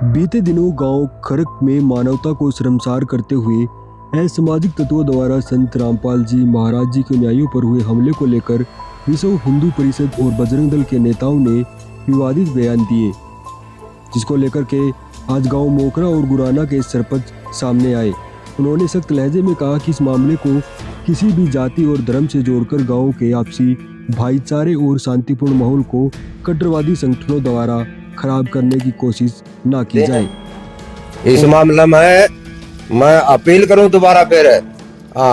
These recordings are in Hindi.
बीते दिनों गांव खरक में मानवता को शर्मसार करते हुए असामाजिक तत्वों द्वारा संत रामपाल जी महाराज जी के अनुयायियों पर हुए हमले को लेकर विश्व हिंदू परिषद और बजरंग दल के नेताओं ने विवादित बयान दिए, जिसको लेकर के आज गांव मोकरा और गुराना के सरपंच सामने आए। उन्होंने सख्त लहजे में कहा कि इस मामले को किसी भी जाति और धर्म से जोड़कर गांव के आपसी भाईचारे और शांतिपूर्ण माहौल को कट्टरवादी संगठनों द्वारा खराब करने की कोशिश न की जाए। इस मामले में मैं अपील करूं दोबारा फिर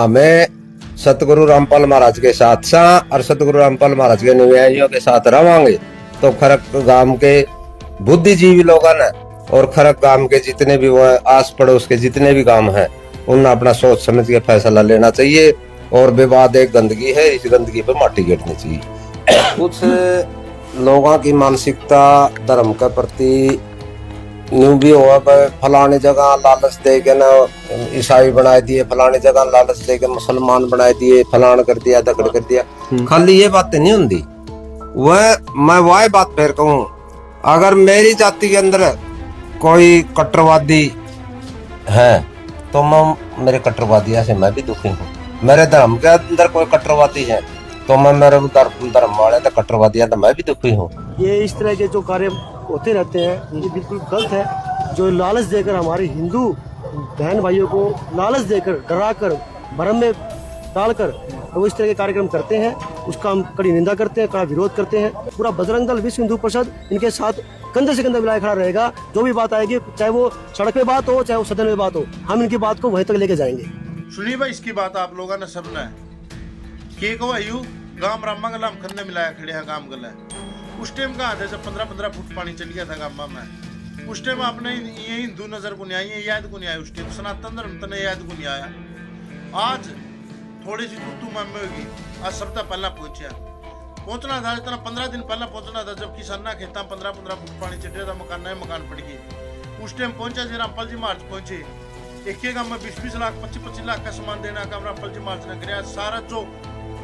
मैं सतगुरु रामपाल महाराज के साथ और सतगुरु रामपाल महाराज के अनुयायियों के साथ रहेंगे तो खरक गांव के बुद्धिजीवी लोग ने और खरक गांव के जितने भी वो आस पड़ोस के जितने भी गांव हैं उन्हें अपना सोच समझ के फैसला लेना चाहिए। और विवाद एक गंदगी है, इस गंदगी पे माटी गिरनी चाहिए। कुछ लोगों की मानसिकता धर्म के प्रति न्यू भी हुआ, फलाने जगह लालच दे के ना ईसाई बनाए दिए, फलाने जगह लालच दे के मुसलमान बनाए दिए, फलान कर दिया दकड़ कर दिया। खाली ये बातें नहीं होती। मैं वह बात फिर कहूँ, अगर मेरी जाति के अंदर कोई कट्टरवादी है तो मैं मेरे कट्टरवादियों से मैं भी दुखी हूँ। मेरे धर्म के अंदर कोई कट्टरवादी है तो मैं मेरे धर्म वाले तो कट्टरवादियां तो मैं भी दुखी हूँ। ये इस तरह के जो कार्य होते रहते हैं ये बिल्कुल गलत है। जो लालच देकर हमारे हिंदू बहन भाइयों को लालच देकर डराकर भरम में डालकर वो इस तरह के कार्यक्रम करते हैं, उसका हम कड़ी निंदा करते हैं, कड़ा विरोध करते हैं। पूरा बजरंग दल विश्व हिंदू परिषद इनके साथ कंधे से कंधा मिलाए खड़ा रहेगा। जो भी बात आएगी, चाहे वो सड़क पे बात हो चाहे वो सदन में बात हो, हम इनकी बात को वहीं तक लेके जाएंगे। सुनिए भाई, इसकी बात आप लोगों ने सबने के को आयु गांव रामा गला खन्ने मिलाया खड़े हैं गांव गला। उस टाइम का आधे से 15-15 फुट पानी चल गया था गांव में। उस टाइम आपने ये हिंदू नजर को नहीं आई, ये याद को नहीं आया। उस टाइम सनातन धर्म तने याद को नहीं आया। आज थोड़ी सी तू में होगी, आज सप्ताह पहला पहुंचना था, इतना 15 दिन पहला पहुंचना था, जब किसाना खेता 15-15 फुट पानी चढ़ रहा था, मकान पड़ गई। उस टाइम पहुंचा जी रामपाल जी मार्च पहुंचे, एक गांव में 20-20 लाख 25-25 लाख का सामान देना काम रामपाल जी मार्च ने कराया। सारा जो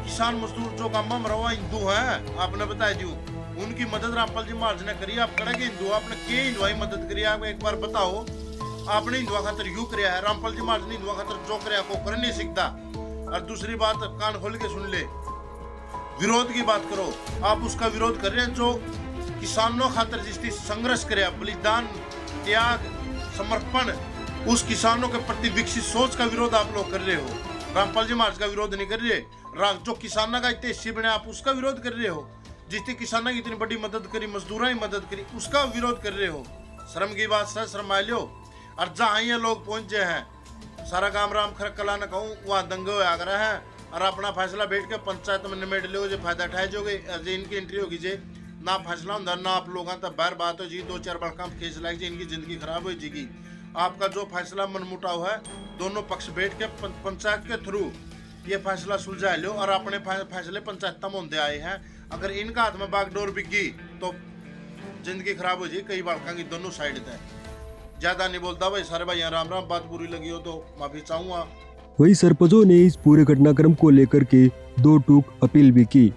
किसान मजदूर जो गांव में रहा हिंदू है, आपने बताया जी उनकी मदद रामपाल जी महाराज ने करी। आप करेंगे हिंदू, आपने के हिंदुआ मदद करी, आप एक बार बताओ। आपने हिंदुआ खातर यू कराया है, रामपाल जी महाराज ने हिंदुआ खातर जो कराया को कर नहीं सकता। और दूसरी बात कान खोल के सुन ले, विरोध की बात करो, आप उसका विरोध कर रहे हैं जो किसानों खातर जिसकी संघर्ष करे, बलिदान त्याग समर्पण, उस किसानों के प्रति विकसित सोच का विरोध आप लोग कर रहे हो। रामपाल जी महाराज का विरोध नहीं कर रहे। जो किसानों का इतने हिस्से बने आप उसका विरोध कर रहे हो। जिसने किसानों की इतनी बड़ी मदद करी, मजदूरों की मदद करी, उसका विरोध कर रहे हो। शर्म की बात है, शर्म आ लो। और जहाँ ये लोग पहुंचे हैं, सारा काम राम खरक कला न कहूँ, वहाँ दंगे आ रहे हैं और अपना फैसला बैठ के पंचायत में निमेट लो, जो फायदा उठाए जोगे इनकी एंट्री होगी जे ना फैसला होता ना आप लोगों तक बार बात हो जी, 2-4 बार काम केस लाग जी, इनकी जिंदगी खराब हो जाएगी। आपका जो फैसला मनमुटाव है, दोनों पक्ष बैठ के पंचायत के थ्रू ये फैसला सुलझा लो। और अपने फैसले पंचायत में होते आए हैं, अगर इनका हाथ में बागडोर बिक गई तो जिंदगी खराब हो जाए। कई बार की दोनों साइड है। ज्यादा नहीं बोलता भाई, सारे भाई राम राम। बात बुरी लगी हो तो माफी चाहूंगा। वही सरपंचों ने इस पूरे घटनाक्रम को लेकर के 2 टूक अपील भी की।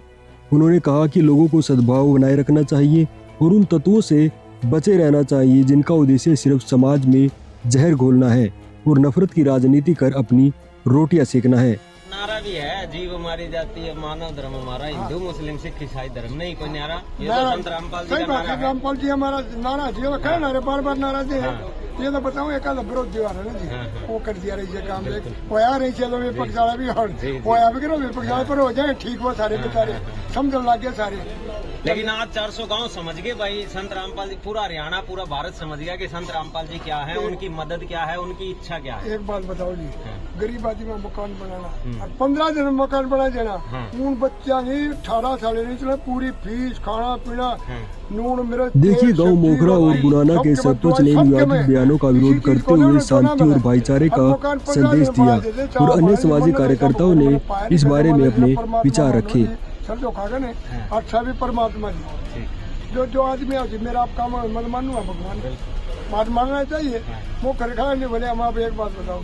उन्होंने कहा कि लोगों को सद्भाव बनाए रखना चाहिए और उन तत्वों से बचे रहना चाहिए जिनका उद्देश्य सिर्फ समाज में जहर घोलना है और नफरत की राजनीति कर अपनी रोटियां सेकना है। नारा भी है, जीव हमारी जाति है, मानव धर्म हमारा, हिंदू मुस्लिम सिख ईसाई धर्म नहीं कोई नारा। ये तो संत रामपाल जी का नारा है। रामपाल जी हमारा नारा जी, कह नारे बार नारा दे। ये तो बताऊं एक विरोध जो आ रहा है ना जी, वो कर दिया रही काम होया रही चलो विपक्ष वाला भी होया भी करो, विपक्ष वाले पर हो जाए ठीक हो, सारे बेचारे समझ लग गए सारे। लेकिन आज 400 गांव समझ गए भाई, संत रामपाल जी, पूरा हरियाणा पूरा भारत समझ गया कि संत रामपाल जी क्या है, उनकी मदद क्या है, उनकी इच्छा क्या है। एक बात बताओ जी, गरीब आदमी में मकान बनाना और 15 दिन में मकान बना देना, उन बच्चा की 18 साल नहीं चले, पूरी फीस खाना पीना नून मिर्च। देखिए, गांव मोगरा और गुराना के सरपंच ने विवादित बयानों का विरोध करते हुए शांति और भाईचारे का संदेश दिया और अन्य सामाजिक कार्यकर्ताओं ने इस बारे में अपने विचार रखे। जो खा गए अच्छा भी परमात्मा जी, जो आदमी है मेरा आप काम मन मानूंगा, भगवान बात मानना चाहिए। वो कर खा नहीं बोले। हम आप एक बात बताओ,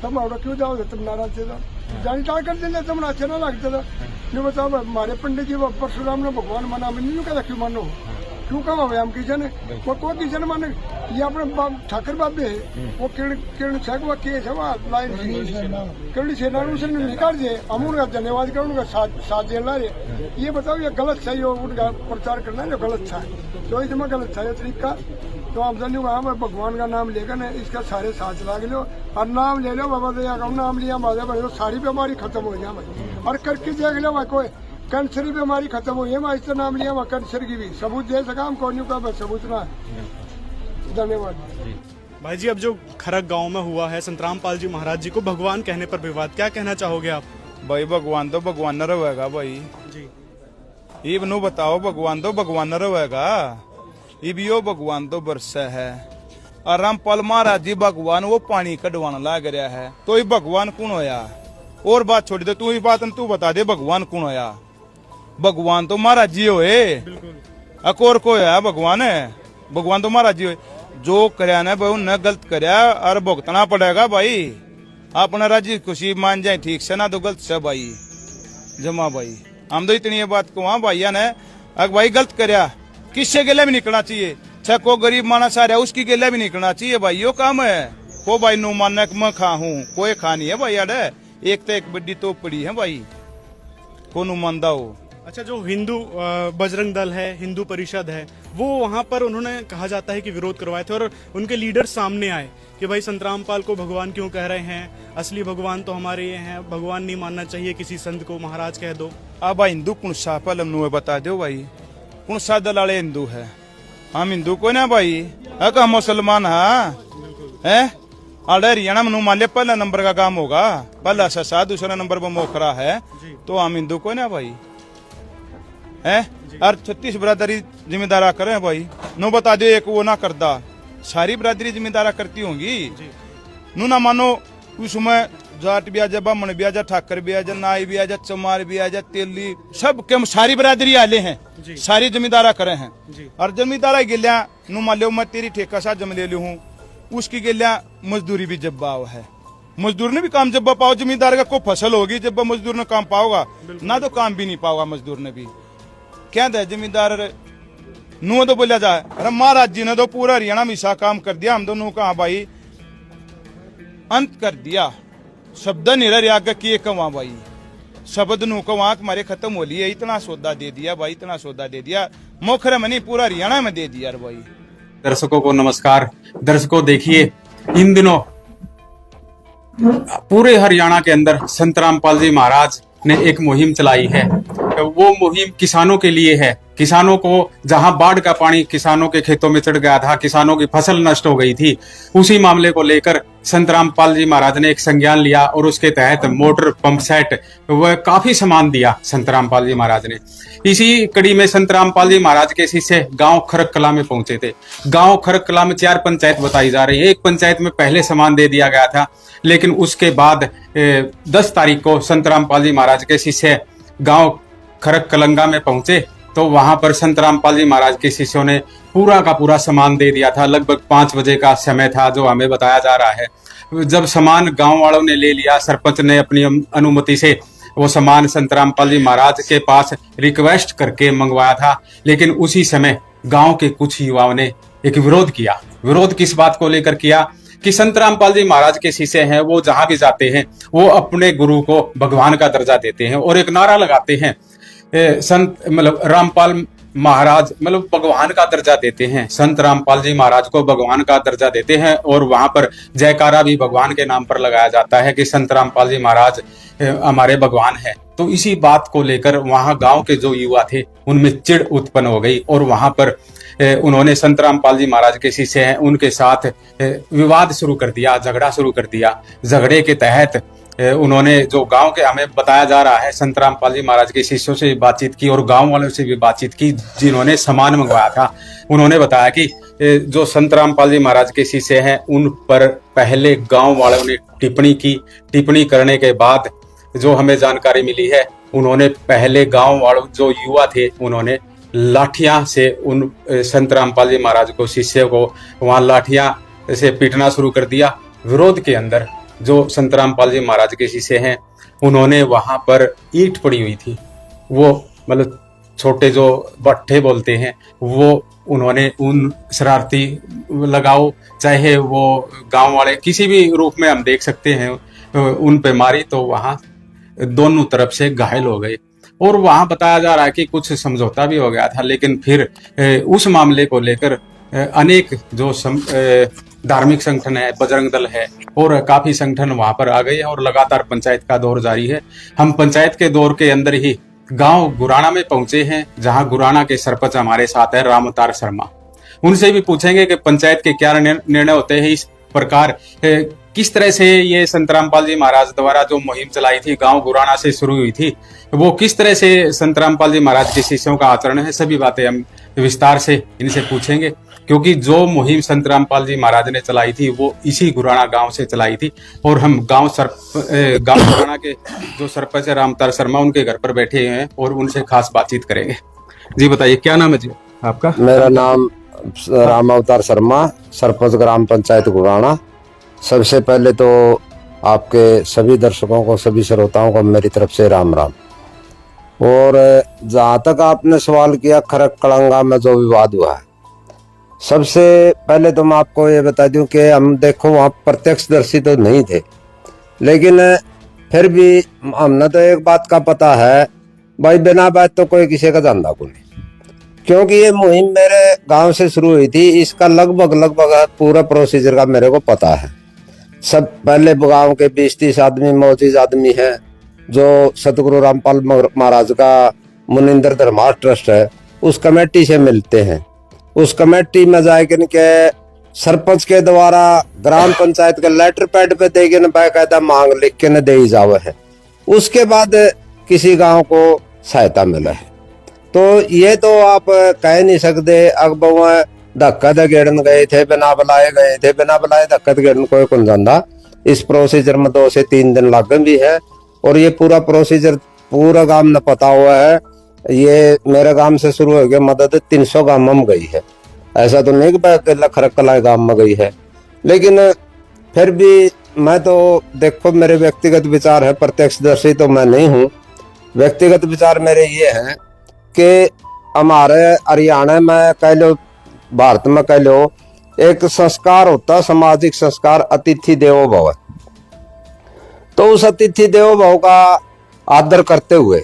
तुम और क्यों जाओगे, तुम नाराज थे जानी टाल कर देंगे, तुम अच्छे ना लगते था। नहीं बताओ, हमारे पंडित जी परशुराम ने भगवान माना, मैं नहीं कहता क्यों मानो, क्यों कहा हम किचन को किचन माने। ये अपने ठाकर बाबे है वो किरण सकवा केस है वहाँ लाइन किरण से ना उसने निकाल दिए हम उनका धन्यवाद कर उनका साथ देना रहे। ये बताओ ये गलत सही हो उनका प्रचार करना जो गलत था जो इसमें गलत था ये तरीका। तो आप जानिए वहाँ पर भगवान का नाम लेकर ना इसका सारे साथ लाग लो और नाम ले लो बाबा दया का नाम लिया बाजा भाई सारी बीमारी खत्म हो जाए भाई और करके देख लो भाई कोई कैंसर की बीमारी खत्म हुई है मैं इसका नाम लिया वहाँ कैंसर की भी सबूत दे सका हम कौन का सबूत ना। धन्यवाद भाई जी। अब जो खरक गांव में हुआ है संतराम पाल जी महाराज जी को भगवान कहने पर विवाद, क्या कहना चाहोगे आप? भाई भगवान तो भगवान रहेगा भाई जी। ये बनो बताओ भगवान तो भगवान रहेगा इबियो भगवान तो बरसा है और रामपाल महाराज जी भगवान वो पानी कटवाना लाग रहा है तो ये भगवान कौन होया? और बात छोड़ दे तू ही बात तू बता दे भगवान कौन होया? भगवान तो महाराज जी होए अकोर को है भगवान है भगवान तो महाराज जी होए जो करया ने भाई उन्हें गलत करया और भुगतना पड़ेगा भाई। अपना राजी खुशी मान जाए ठीक से ना तो गलत से भाई जमा भाई हम तो इतनी ये बात को वहां भैया ने अगर भाई गलत करया किससे गेले भी निकलना चाहिए चाहे को गरीब मानस आ रहा है उसकी गेले भी निकलना चाहिए भाई यो काम है को भाई नो मानने मैं खा हूँ कोई खा नहीं है भाई अरे एक तो एक बड्डी तो पड़ी है भाई को नु मानदा हो। अच्छा, जो हिंदू बजरंग दल है, हिंदू परिषद है, वो वहां पर उन्होंने कहा जाता है कि विरोध करवाए थे और उनके लीडर सामने आए कि भाई संतराम पाल को भगवान क्यों कह रहे हैं, असली भगवान तो हमारे ये हैं, भगवान नहीं मानना चाहिए, किसी संत को महाराज कह दो। अब भाई हिंदू कौन सा पहले नु बता दो भाई कौन सा दलाले हिंदू है? हम हिंदू को ना भाई अगर हम मुसलमान है अरे हरियाणा में मान लिया पहला नंबर का काम होगा, पहला ससा दूसरा नंबर पर मोखरा है तो हम हिंदू को ना भाई है और 36 बरादरी जिम्मेदारा करे भाई नो बता दो एक वो ना करदा सारी बरादरी जिम्मेदारा करती होंगी नु ना मानो उसमें जाट भी आ जा ब्राह्मण भी आ जा ठाकर भी आ जा नाई भी आ जा चमार भी आ जा तेली सब के सारी बरादरी आले हैं सारी जमींदारा करे हैं और जमींदारा गिल्या नु मान लो मैं तेरी ठेका सा जम ले लू हूँ उसकी गिल्या मजदूरी भी जब्बा है मजदूर ने भी काम जब्बा पाओ जमींदार का को फसल होगी जब मजदूर ने काम पाओगा ना तो काम भी नहीं पाओगा मजदूर ने भी क्या दे जमींदार नु तो बोला जाए अरे महाराज जी ने तो पूरा हरियाणा में ऐसा काम कर दिया हम तो नु कहा भाई अंत कर दिया शब्द निरर किए कवा भाई शब्द नु कवा तुम्हारे खत्म हो लिए इतना सौदा दे दिया भाई इतना सौदा दे दिया मोखरे में नहीं पूरा हरियाणा में दे दिया भाई। दर्शकों को नमस्कार। दर्शकों देखिए इन दिनों पूरे हरियाणा के अंदर संत रामपाल जी महाराज ने एक मुहिम चलाई है। वो मुहिम किसानों के लिए है। किसानों को जहां बाढ़ का पानी किसानों के खेतों में चढ़ गया था, किसानों की फसल नष्ट हो गई थी, उसी मामले को लेकर संत रामपाल जी महाराज ने एक संज्ञान लिया और उसके तहत मोटर पंप सेट वह काफी सामान दिया संत रामपाल जी महाराज ने। इसी कड़ी में संत रामपाल जी महाराज के शिष्य गांव खरक कला में पहुंचे थे। गांव खरक कला में 4 पंचायत बताई जा रही है। एक पंचायत में पहले सामान दे दिया गया था, लेकिन उसके बाद 10 तारीख को संत रामपाल जी महाराज के शिष्य गांव खरक कलंगा में पहुंचे तो वहां पर संत रामपाल जी महाराज के शिष्यों ने पूरा का पूरा सामान दे दिया था। लगभग 5 बजे का समय था जो हमें बताया जा रहा है। जब सामान गांव वालों ने ले लिया, सरपंच ने अपनी अनुमति से वो सामान संत रामपाल जी महाराज के पास रिक्वेस्ट करके मंगवाया था, लेकिन उसी समय गांव के कुछ युवाओं ने एक विरोध किया। विरोध किस बात को लेकर किया कि संत रामपाल जी महाराज के शिष्य हैं, वो जहां भी जाते हैं वो अपने गुरु को भगवान का दर्जा देते हैं और एक नारा लगाते हैं संत मतलब रामपाल महाराज मतलब भगवान का दर्जा देते हैं। संत रामपाल जी महाराज को भगवान का दर्जा देते हैं और वहां पर जयकारा भी भगवान के नाम पर लगाया जाता है कि संत रामपाल जी महाराज हमारे भगवान है। तो इसी बात को लेकर वहां गांव के जो युवा थे उनमें चिढ़ उत्पन्न हो गई और वहां पर उन्होंने संत रामपाल जी महाराज के शिष्य हैं उनके साथ विवाद शुरू कर दिया, झगड़ा शुरू कर दिया। झगड़े के तहत उन्होंने जो गांव के हमें बताया जा रहा है संत रामपाल जी महाराज के शिष्यों से भी बातचीत की और गांव वालों से भी बातचीत की जिन्होंने सामान मंगवाया था। उन्होंने बताया कि जो संत रामपाल जी महाराज के शिष्य हैं उन पर पहले गांव वालों ने टिप्पणी की। टिप्पणी करने के बाद जो हमें जानकारी मिली है उन्होंने पहले गांव वालों जो युवा थे उन्होंने लाठियां से उन संत रामपाल जी महाराज को शिष्य को वहां लाठियां से पीटना शुरू कर दिया। विरोध के अंदर जो संत रामपाल जी महाराज के शिष्य हैं उन्होंने वहां पर ईंट पड़ी हुई थी वो मतलब छोटे जो भट्ठे बोलते हैं वो उन्होंने उन शरारती लगाओ, चाहे वो गांव वाले किसी भी रूप में हम देख सकते हैं, उन पे मारी तो वहां दोनों तरफ से घायल हो गए। और वहां बताया जा रहा है कि कुछ समझौता भी हो गया था, लेकिन फिर उस मामले को लेकर अनेक जो धार्मिक संगठन है, बजरंग दल है और काफी संगठन वहां पर आ गए हैं और लगातार पंचायत का दौर जारी है। हम पंचायत के दौर के अंदर ही गांव गुराना में पहुंचे हैं, जहां गुराना के सरपंच हमारे साथ है राम अवतार शर्मा। उनसे भी पूछेंगे कि पंचायत के क्या निर्णय होते हैं इस प्रकार, किस तरह से ये संत रामपाल जी महाराज द्वारा जो मुहिम चलाई थी, गांव गुराना से शुरू हुई थी, वो किस तरह से संत रामपाल जी महाराज के शिष्यों का आचरण है, सभी बातें हम विस्तार से इनसे पूछेंगे। क्योंकि जो मुहिम संत रामपाल जी महाराज ने चलाई थी वो इसी गुराना गांव से चलाई थी। और हम गांव गुराना के जो सरपंच है राम अवतार शर्मा, उनके घर पर बैठे हैं और उनसे खास बातचीत करेंगे। जी बताइए, क्या नाम है जी आपका? मेरा नाम राम अवतार शर्मा, सरपंच ग्राम पंचायत गुराना। सबसे पहले तो आपके सभी दर्शकों को, सभी श्रोताओं को मेरी तरफ से राम राम। और जहाँ तक आपने सवाल किया खरक कलंगा में जो विवाद हुआ है, सबसे पहले तो मैं आपको ये बता दूं कि हम देखो वहाँ प्रत्यक्षदर्शी तो नहीं थे, लेकिन फिर भी हमने तो एक बात का पता है भाई, बिना बात तो कोई किसी का जानता को नहीं। क्योंकि ये मुहिम मेरे गांव से शुरू हुई थी, इसका लगभग पूरा प्रोसीजर का मेरे को पता है। सब पहले गांव के 20-30 आदमी मौजूद आदमी है जो सतगुरु रामपाल महाराज का मुनिंदर धर्मार्थ ट्रस्ट है, उस कमेटी से मिलते हैं। उस कमेटी में जाकर के सरपंच के द्वारा ग्राम पंचायत के लेटर पैड पे दे के बाकायदा मांग लिख के न दे जावे है। उसके बाद किसी गांव को सहायता मिला है। तो ये तो आप कह नहीं सकते अब धक्का धकेड़न गए थे, बिना बुलाए गए थे, बिना बुलाए धक्का धकेड़न कोई कौन जानता। इस प्रोसीजर में 2 से 3 दिन लगे भी है और ये पूरा प्रोसीजर पूरा गांव में पता हुआ है। ये मेरे गांव से शुरू हो गया, मदद 300 गांव में गई है। ऐसा तो नहीं कि खरक कलाई गांव में गई है, लेकिन फिर भी मैं तो देखो मेरे व्यक्तिगत विचार है, प्रत्यक्षदर्शी तो मैं नहीं हूँ। व्यक्तिगत विचार मेरे ये हैं कि हमारे हरियाणा में कह लो, भारत में कह लो, एक संस्कार होता, सामाजिक संस्कार, अतिथि देवो भव। तो उस अतिथि देवो भव का आदर करते हुए,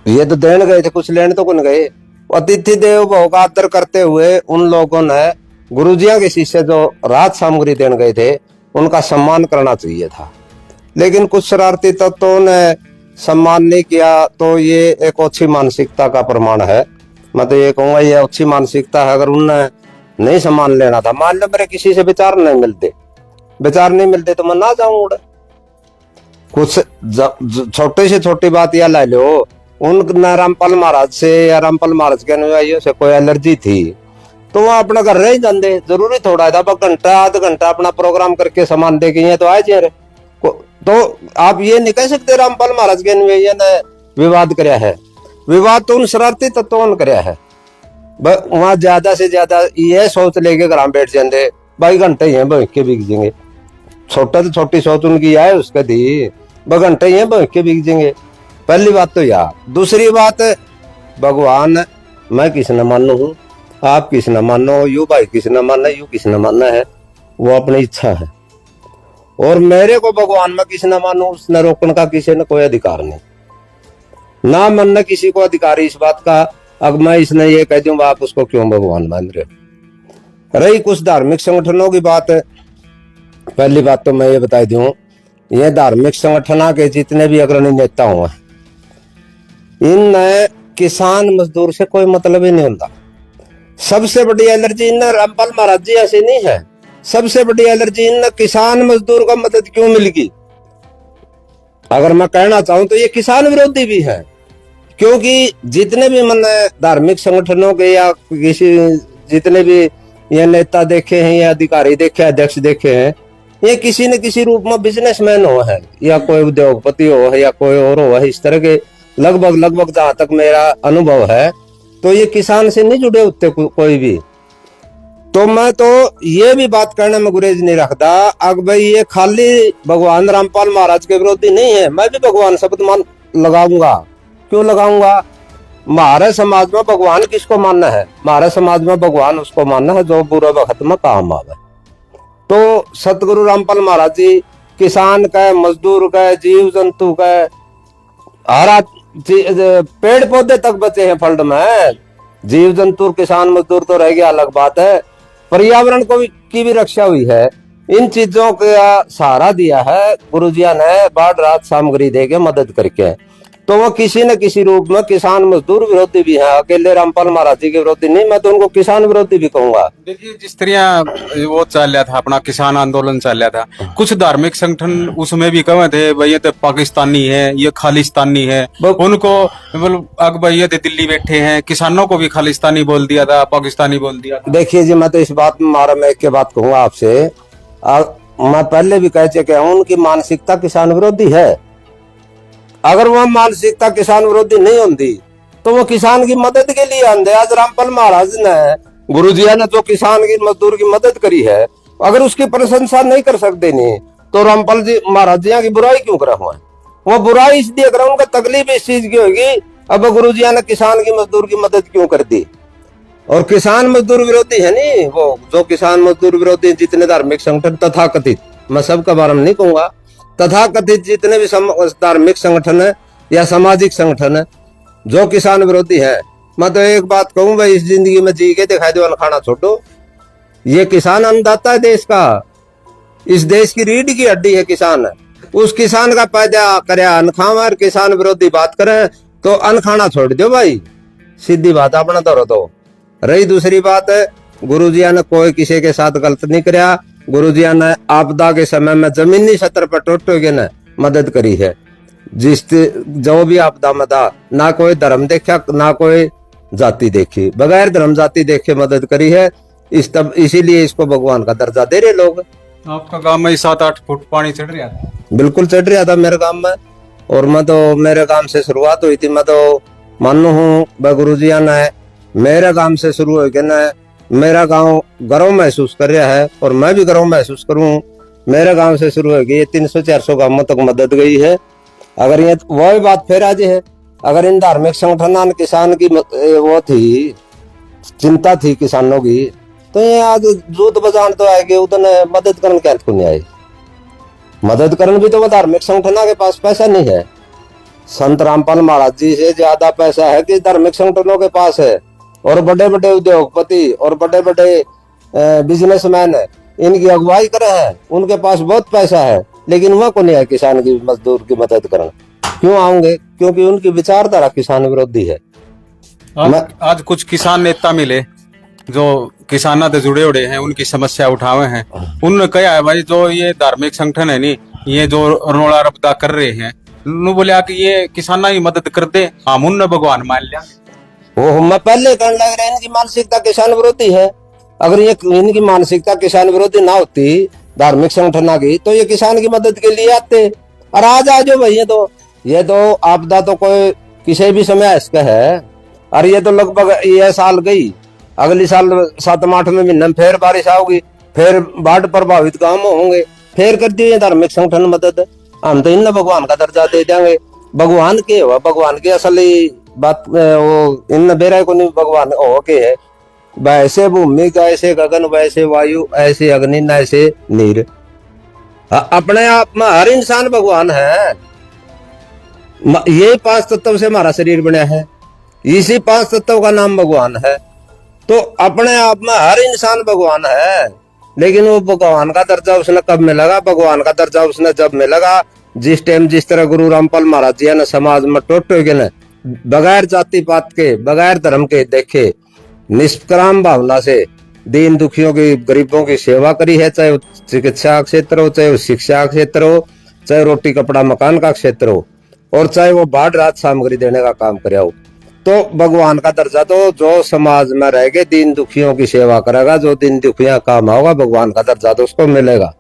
ये तो देने गए थे, कुछ लेने तो कौन गए, अतिथि देवो भव का आदर करते हुए उन लोगों ने गुरुजिया के शिष्य जो राज सामग्री देने गए थे उनका सम्मान करना चाहिए था। लेकिन कुछ शरारती तत्वों ने सम्मान नहीं किया, तो ये एक अच्छी मानसिकता का प्रमाण है। मैं तो ये कहूंगा ये अच्छी मानसिकता है। अगर उन्हें नहीं सम्मान लेना था, मान लो मेरे किसी से विचार नहीं मिलते तो मैं ना जाऊं। कुछ छोटे से छोटी बात यह ले लो, उन रामपाल महाराज से या रामपाल महाराज के अनुयायियों से कोई एलर्जी थी तो वो अपना घर रह जाते। जरूरी थोड़ा था घंटा आधा घंटा अपना प्रोग्राम करके सामान दे के तो आए चेहरे। तो आप ये नहीं कह सकते रामपाल महाराज के अनुयायियों ने विवाद कराया है। विवाद तो उन शरारती तत्वों ने कराया है। वहां ज्यादा से ज्यादा ये सोच लेके घर बैठ जाते भाई, घंटे ही है के बिक जाएंगे। छोटा तो छोटी सोच उनकी है उसके दी, घंटे ही है के बिक जाएंगे। पहली बात तो यार। दूसरी बात, भगवान मैं किस न मानो हूँ, आप किस न मानो, यू भाई किस न मानना, यू किस न मानना है, वो अपनी इच्छा है। और मेरे को भगवान में किस न मानो, उसने रोकने का किसी ने कोई अधिकार नहीं, ना मानना किसी को अधिकार इस बात का। अब मैं इसने ये कह दूं आप उसको क्यों भगवान मान रहे हो। रही कुछ धार्मिक संगठनों की बात, पहली बात तो मैं ये बता दूं, ये धार्मिक संगठन के जितने भी अग्रणी नेता हुए, इन किसान मजदूर से कोई मतलब ही नहीं होता। सबसे बड़ी एलर्जी इन रामपाल महाराज जी ऐसे नहीं है। सबसे बड़ी एलर्जी इन किसान मजदूर का मदद क्यों मिलेगी। अगर मैं कहना चाहूं तो ये किसान विरोधी भी है, क्योंकि जितने भी मैंने धार्मिक संगठनों के या किसी जितने भी ये नेता देखे हैं या अधिकारी देखे, अध्यक्ष देखे हैं, ये किसी न किसी रूप में बिजनेसमैन हो है या कोई उद्योगपति हो है या कोई और हो है। इस तरह के लगभग जहां तक मेरा अनुभव है तो ये किसान से नहीं जुड़े होते कोई भी। तो मैं तो ये भी बात करने में गुरेज नहीं रखता। अब भाई ये खाली भगवान रामपाल महाराज के विरोधी नहीं है, मैं भी भगवान शब्द मान लगाऊंगा। क्यों लगाऊंगा। हमारे समाज में भगवान किसको मानना है? हमारे समाज में भगवान उसको मानना है जो बुरे वक्त में काम आवे। तो सतगुरु रामपाल महाराज जी किसान का, मजदूर का, जीव जंतु का, हरा पेड़ पौधे तक बचे हैं फल्ड में। जीव जंतु, किसान, मजदूर तो रह गया, अलग बात है। पर्यावरण की भी रक्षा हुई है। इन चीजों का सहारा दिया है गुरुजिया ने, बाढ़ राहत सामग्री देके मदद करके। तो वो किसी न किसी रूप में किसान मजदूर विरोधी भी है, अकेले रामपाल महाराज जी के विरोधी नहीं, मैं तो उनको किसान विरोधी भी कहूंगा। देखिए, जिस तरह वो चल रहा था, अपना किसान आंदोलन चल रहा था, कुछ धार्मिक संगठन उसमें भी कहे थे भाई ये तो पाकिस्तानी है, ये खालिस्तानी है, उनको मतलब अग भाई ये तो दिल्ली बैठे हैं, किसानों को भी खालिस्तानी बोल दिया था, पाकिस्तानी बोल दिया था। देखिए जी, मैं तो इस बात में मारा, मैं एक के बात कहूंगा आपसे, मैं पहले भी कह चुके हूं, उनकी मानसिकता किसान विरोधी है। अगर वह मानसिकता किसान विरोधी नहीं होती तो वो किसान की मदद के लिए आंदे। आज रामपाल महाराज ने, गुरुजिया ने जो किसान की, मजदूर की मदद करी है, अगर उसकी प्रशंसा नहीं कर सकते नहीं तो रामपाल जी महाराज जी की बुराई क्यों करा हुआ है? वो बुराई इसलिए करा, उनका तकलीफ इस चीज की होगी, अब गुरुजिया ने किसान की, मजदूर की मदद क्यों कर दी? और किसान मजदूर विरोधी है नहीं, वो जो किसान मजदूर विरोधी जितने धार्मिक संगठन तथाकथित, मैं सबका बारे में नहीं कहूंगा, तथाकथित जितने भी धार्मिक संगठन है या सामाजिक संगठन है जो किसान विरोधी है, मैं तो एक बात कहूं भाई, इस जिंदगी में जी के दिखाई दो, खाना छोड़ो। ये किसान अन्नदाता है देश का, इस देश की रीढ़ की हड्डी है किसान। उस किसान का पैदा करे अन्न खावा, और किसान विरोधी बात करे तो अन्न खाना छोड़ दो भाई, सीधी बात अपना दौर दो। रही दूसरी बात है, गुरुजिया ने कोई किसी के साथ गलत नहीं कराया। गुरुजिया ने आपदा के समय में जमीनी स्तर पर टोटोगे ने मदद करी है, जिस जो भी आपदा में था, ना कोई धर्म देखा, ना कोई जाति देखी, बगैर धर्म जाति देखे मदद करी है। इसीलिए इसको भगवान का दर्जा दे रहे लोग। आपका गांव में 7-8 फुट पानी चढ़ रहा था? बिल्कुल चढ़ रहा था मेरे गांव में, और मैं तो, मेरे गांव से शुरुआत हुई थी। मैं तो मानू हूँ गुरुजिया ने मेरे गांव से शुरू हो के न, मेरा गांव गर्व महसूस कर रहा है, और मैं भी गर्व महसूस करूं। मेरे गांव से शुरू हो गई 300-400 गांवों तक मदद गई है। अगर ये वही बात फिर आज है, अगर इन धार्मिक संगठन किसान की वो थी, चिंता थी किसानों की, तो ये आज जूत बजान तो आएगी, उतने मदद करने क्या नहीं आए। मदद करने भी तो वो धार्मिक संगठन के पास पैसा नहीं है। संत रामपाल महाराज जी से ज्यादा पैसा है कि धार्मिक संगठनों के पास है, और बड़े बड़े उद्योगपति और बड़े बड़े बिजनेसमैन इनकी अगुवाई करे हैं, उनके पास बहुत पैसा है, लेकिन वह को नहीं है किसान की, मजदूर की मदद करना। क्यों आएंगे? क्योंकि उनकी विचारधारा किसान विरोधी है। आज कुछ किसान नेता मिले जो किसानों से जुड़े उड़े हैं, उनकी समस्या उठावे हैं। उन्होंने कहा है भाई जो ये धार्मिक संगठन है नी, ये जो रोड़ा रपदा कर रहे हैं, उन्होंने बोला कि ये किसाना की मदद कर दे, हम उन्होंने भगवान मान लिया। वो मैं पहले कहने लग रहा, इनकी मानसिकता किसान विरोधी है। अगर ये इनकी मानसिकता किसान विरोधी ना होती धार्मिक संगठन की, तो ये किसान की मदद के लिए आते। और आज आ जाओ भाई, ये तो आपदा तो कोई किसी भी समय इसका है। और ये तो लगभग ये साल गई, अगली साल 7-8 में महीने फिर बारिश आओगी, फिर बाढ़ प्रभावित गांव होंगे, फिर कर दिए धार्मिक संगठन मदद। हम तो इन भगवान का दर्जा दे देंगे। भगवान के हुआ, भगवान की असली बात वो इन बेरा को नहीं, भगवान हो के है। वैसे भूमि का ऐसे गगन, वैसे वायु, ऐसे अग्नि, न ऐसे नीर। अपने आप में हर इंसान भगवान है। ये 5 तत्व से हमारा शरीर बना है, इसी 5 तत्व का नाम भगवान है। तो अपने आप में हर इंसान भगवान है, लेकिन वो भगवान का दर्जा उसने कब मिलेगा? भगवान का दर्जा उसने जब मिलेगा जिस टाइम, जिस तरह गुरु रामपाल महाराज जी ने समाज में टोटे के न, बगैर जाति पात के, बगैर धर्म के देखे, निष्काम भावना से दीन दुखियों की, गरीबों की सेवा करी है। चाहे वो चिकित्सा क्षेत्र हो, चाहे वो शिक्षा क्षेत्र हो, चाहे रोटी कपड़ा मकान का क्षेत्र हो, और चाहे वो बाढ़ राहत सामग्री देने का काम करे हो। तो भगवान का दर्जा तो जो समाज में रह के दीन दुखियों की सेवा करेगा, जो दीन दुखिया काम होगा, भगवान का दर्जा तो उसको मिलेगा।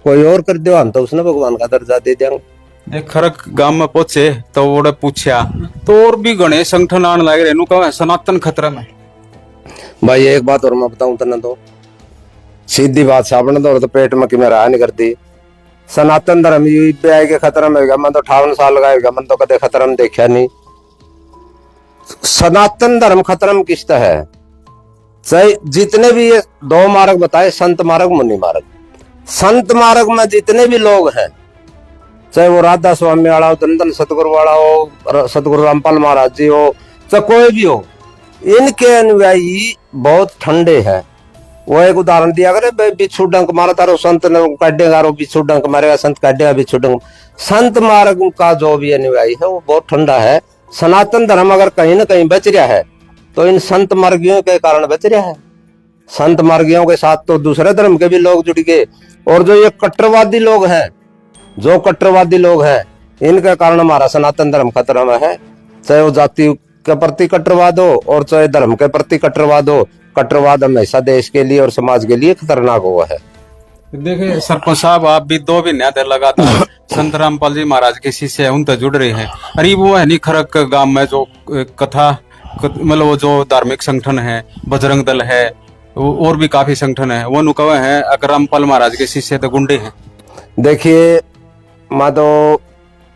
कोई और कर दो हम तो उसने भगवान का दर्जा दे देंगे। एक खरक गांव में पहुंचे तो वो पूछा तो और भी गणे संगठन आने लगे, रेनू का सनातन खतरा में। भाई एक बात और मैं बताऊं तने, तो सीधी बात साबण तो पेट में कि मैं रहा नहीं करती। सनातन धर्म के खतरा में होगा, मैं तो 58 साल का होगा, मैं तो कदे खतरा में देखा नहीं। सनातन धर्म खत्म किसका है? चाहे जितने भी ये दो मार्ग बताए, संत मार्ग मुनि मार्ग, संत मार्ग में जितने भी लोग हैं, चाहे वो राधा स्वामी वाला हो, दंदन सतगुरु वाला हो, सतगुरु रामपाल महाराज जी हो, चाहे कोई भी हो, इनके अनुयायी बहुत ठंडे हैं। वो एक उदाहरण दिया करे, बिच्छू डंक मारा तारो संत ने काटेगा, बिच्छू डंक मारेगा संत काटेगा बिच्छू डंक। संत मार्ग का जो भी अनुयायी है वो बहुत ठंडा है। सनातन धर्म अगर कहीं ना कहीं बच रहा है तो इन संत मार्गियों के कारण बच रहा है। संत मार्गियों के साथ तो दूसरे धर्म के भी लोग जुड़ गए, और जो ये कट्टरवादी लोग हैं, जो कट्टरवादी लोग हैं, इनके कारण हमारा सनातन धर्म खतरा में है। चाहे वो जाति के प्रति कट्टरवाद हो और चाहे धर्म के प्रति कट्टरवाद हो, कट्टरवाद हमेशा देश के लिए और समाज के लिए खतरनाक हुआ है। देखिए सरपंच साहब, आप भी 2 महीने से लगातार संत रामपाल जी महाराज के शिष्य है उनसे जुड़ रहे हैं। अरे वो है नहीं खरक गांव में जो कथा मतलब वो जो धार्मिक संगठन है, बजरंग दल है और भी काफी संगठन है, वो नुकवे हैं अगर रामपाल महाराज के शिष्य तो गुंडे हैं। देखिए मैं तो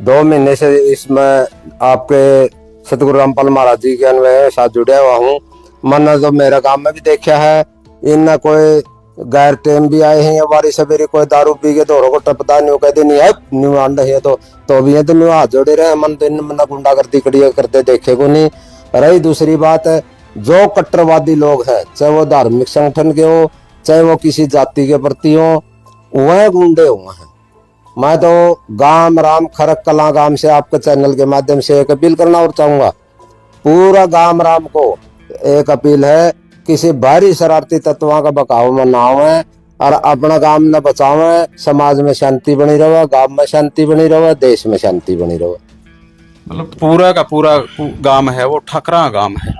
2 महीने से इसमें आपके सतगुरु रामपाल महाराज जी के अन्वय साथ जुड़ा हुआ हूँ। मैंने तो मेरा काम में भी देखा है, इन कोई गैर टेम भी आए हैं, बारी सवेरे कोई दारू पी के तो को टपदा नहीं, कहते नहीं है न्यू आन रही है तो भी है तो न्यू हाथ जोड़े रहे। मन तो इन मना गुंडागर्दी कड़िया करते देखे को नहीं। रही दूसरी बात है, जो कट्टरवादी लोग हैं, चाहे वो धार्मिक संगठन के हो, चाहे वो किसी जाति के प्रति हो, वह गुंडे हुए हैं। मैं तो गांव राम खरक कला गांव से आपके चैनल के माध्यम से एक अपील करना और चाहूंगा, पूरा गांव राम को एक अपील है, किसी बाहरी शरारती तत्वों का बकाव में ना हो और अपना गांव न बचावे, समाज में शांति बनी रहे, गांव में शांति बनी रहे, देश में शांति बनी रहे। मतलब पूरा का पूरा गांव है वो ठकरा गांव है,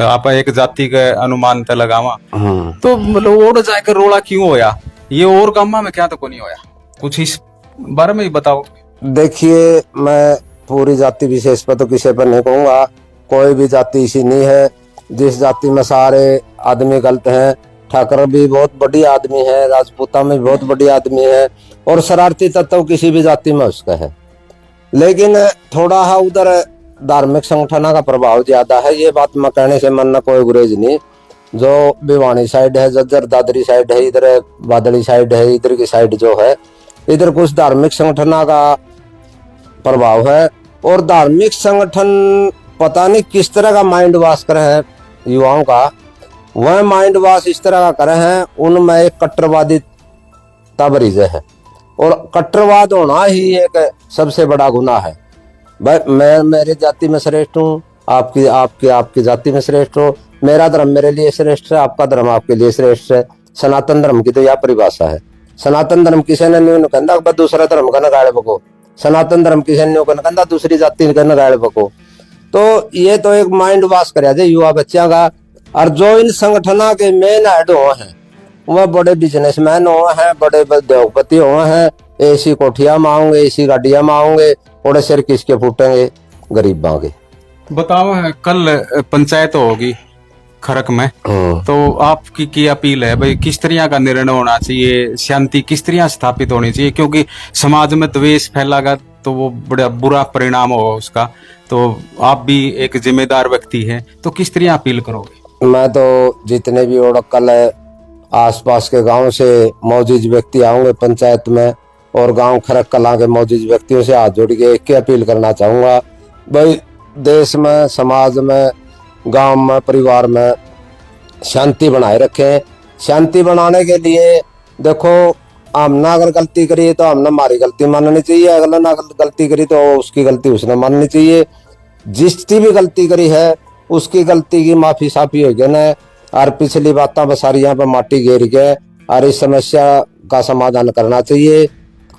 आप एक जाति के अनुमान ते लगावा तो मतलब और जाकर रोला क्यों होया, ये और गांव में क्या तो को नहीं होया, कुछ इस बारे में ही बताओ। देखिए मैं पूरी जाति विशेष पर तो किसी पर नहीं कहूंगा, कोई भी जाति ऐसी नहीं है जिस जाति में सारे आदमी गलत हैं। ठाकर भी बहुत बड़ी आदमी है, राजपूता में बहुत बड़ी आदमी है, और शरारती तत्व किसी भी जाति में उसका है। लेकिन थोड़ा है उधर धार्मिक संगठन का प्रभाव ज्यादा है। ये बात मैं कहने से मन न कोई गुरेज नहीं। जो भिवानी साइड है, जज्जर दादरी साइड है, इधर बादली साइड है, इधर की साइड जो है, इधर कुछ धार्मिक संगठन का प्रभाव है। और धार्मिक संगठन पता नहीं किस तरह का माइंड वॉश करे है युवाओं का, वह माइंड वॉश इस तरह का करे हैं, उनमें एक कट्टरवादी तबरीज है। और कट्टरवाद होना ही एक सबसे बड़ा गुनाह है। भाई मैं मेरी जाति में श्रेष्ठ हूँ, आपकी जाति में श्रेष्ठ हो, मेरा धर्म मेरे लिए श्रेष्ठ है, आपका धर्म आपके लिए श्रेष्ठ है। सनातन धर्म की तो यह परिभाषा है। सनातन धर्म किसी ने नहीं कहता दूसरा धर्म का नगाड़े बको, सनातन धर्म किसी ने कहता दूसरी जाति का नगाड़े बको। तो ये तो एक माइंड वॉश कर युवा बच्चा का। और जो इन संगठनों के मेन हेड हुए हैं वह बड़े बिजनेसमैन हुए हैं, बड़े उद्योगपति हुए हैं, ऐसी कोठियां मांगेंगे, ऐसी गाड़ियां मांगेंगे, थोड़े सिर किसके फूटेंगे, गरीबां के। बताओ कल पंचायत होगी खरक में, तो आपकी की अपील है भाई किस तरह का निर्णय होना चाहिए, शांति किस तरह स्थापित होनी चाहिए, क्योंकि समाज में द्वेष फैलागा तो वो बड़ा बुरा परिणाम होगा उसका। तो आप भी एक जिम्मेदार व्यक्ति हैं, तो किस तरह अपील करोगे? मैं तो जितने भी कल आसपास के गांव से मौजूद व्यक्ति आएंगे पंचायत में, और गांव खरक कला के मौजूद व्यक्तियों से हाथ जोड़ के एक ही अपील करना चाहूंगा, भाई देश में, समाज में, गांव में, परिवार में शांति बनाए रखें। शांति बनाने के लिए देखो, हमने अगर गलती करी तो हमने हमारी गलती माननी चाहिए, अगला ना गलती करी तो उसकी गलती उसने माननी चाहिए। जिसकी भी गलती करी है उसकी गलती की माफी साफी हो गया ना, और पिछली बातें बसारियां पर माटी घेर के और इस समस्या का समाधान करना चाहिए,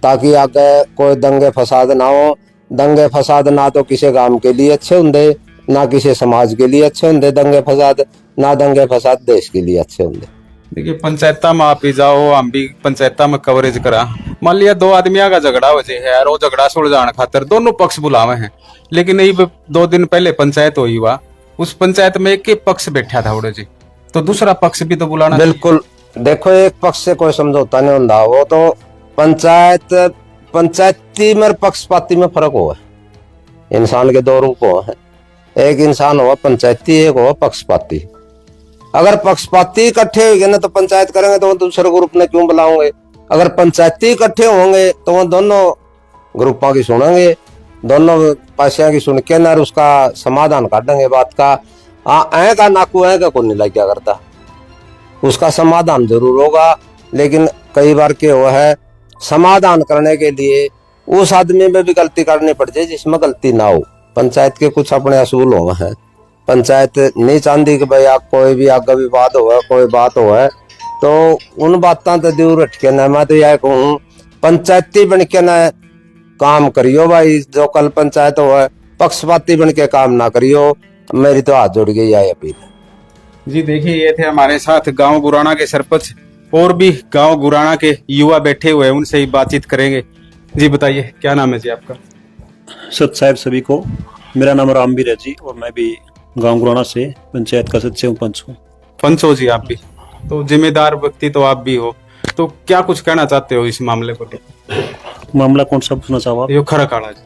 ताकि आगे कोई दंगे फसाद ना हो। दंगे फसाद ना तो किसी गांव के लिए अच्छे होंगे, ना किसी समाज के लिए अच्छे होंगे दंगे फसाद, ना दंगे फसाद देश के लिए अच्छे होंगे। देखिए पंचायत में आप ही जाओ, हम भी पंचायत में कवरेज करा, मान लिया 2 आदमियों का झगड़ा हो जाए और वो झगड़ा सुलझाने खातिर दोनों पक्ष बुलावे हैं, लेकिन यही 2 दिन पहले पंचायत हुई हुआ, उस पंचायत में एक पक्ष बैठा था उड़े जी, तो दूसरा पक्ष भी तो बुलाना। बिल्कुल, देखो एक पक्ष से कोई समझौता नहीं होता, वो तो पंचायती में पक्षपाती में फर्क हुआ है। इंसान के 2 रूप हुए हैं, एक इंसान हो पंचायती, एक हो पक्षपाती। अगर पक्षपाती इकट्ठे होंगे ना तो पंचायत करेंगे तो वो दूसरे ग्रुप ने क्यों बुलाओगे? अगर पंचायती इकट्ठे होंगे तो वो दोनों ग्रुपों की सुनेंगे, दोनों पासियां की सुन के ना उसका समाधान काटेंगे बात का। ऐ का नाकू ऐ का को नहीं लग करता, उसका समाधान जरूर होगा। लेकिन कई बार क्या हुआ है, समाधान करने के लिए उस आदमी में भी गलती करनी पड़ जाए जिसमें गलती ना हो। पंचायत के कुछ अपने असूल हो हैं। पंचायत नहीं चाहती कि भाई आप कोई भी आगे विवाद हो, कोई बात हो है तो उन बातों तो दूर हट के ना, मैं तो यह कहूँ पंचायती बन के ना काम करियो भाई। जो कल पंचायत हो पक्षपाती बन के काम ना करियो। मेरी तो हाथ जोड़ के यह अपील है। जी देखिए, ये थे हमारे साथ गांव गुराना के सरपंच, और भी गांव गुराना के युवा बैठे हुए हैं, उनसे ही बातचीत करेंगे। जी बताइए, क्या नाम है जी आपका? सत साहब सभी को, मेरा नाम रामवीर है जी, और मैं भी गांव गुराना से पंचायत का सदस्य हूँ, पंच हूँ। पंच हो जी आप भी, तो जिम्मेदार व्यक्ति तो आप भी हो, तो क्या कुछ कहना चाहते हो इस मामले को? मामला कौन सा पूछना चाहो आप? यो खरा काड़ा जी।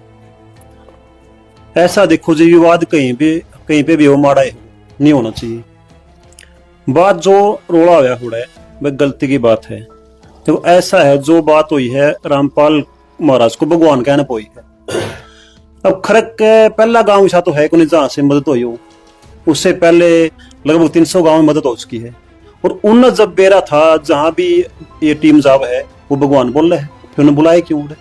ऐसा देखो जी, विवाद कहीं पे भी हो माड़ा है, नहीं होना चाहिए। बात जो रोड़ा हुआ है वह गलती की बात है। तो ऐसा है, जो बात हुई है रामपाल महाराज को भगवान कहना हुई है। अब खरक के पहला गांव ऐसा तो है कि नहीं जहां से मदद हुई हो, उससे पहले लगभग 300 गांव में मदद हो चुकी है। और उन जब बेरा था, जहां भी ये टीम जाब है वो भगवान बोल रहे हैं, फिर उन्हें बुलाए क्यों? उड़े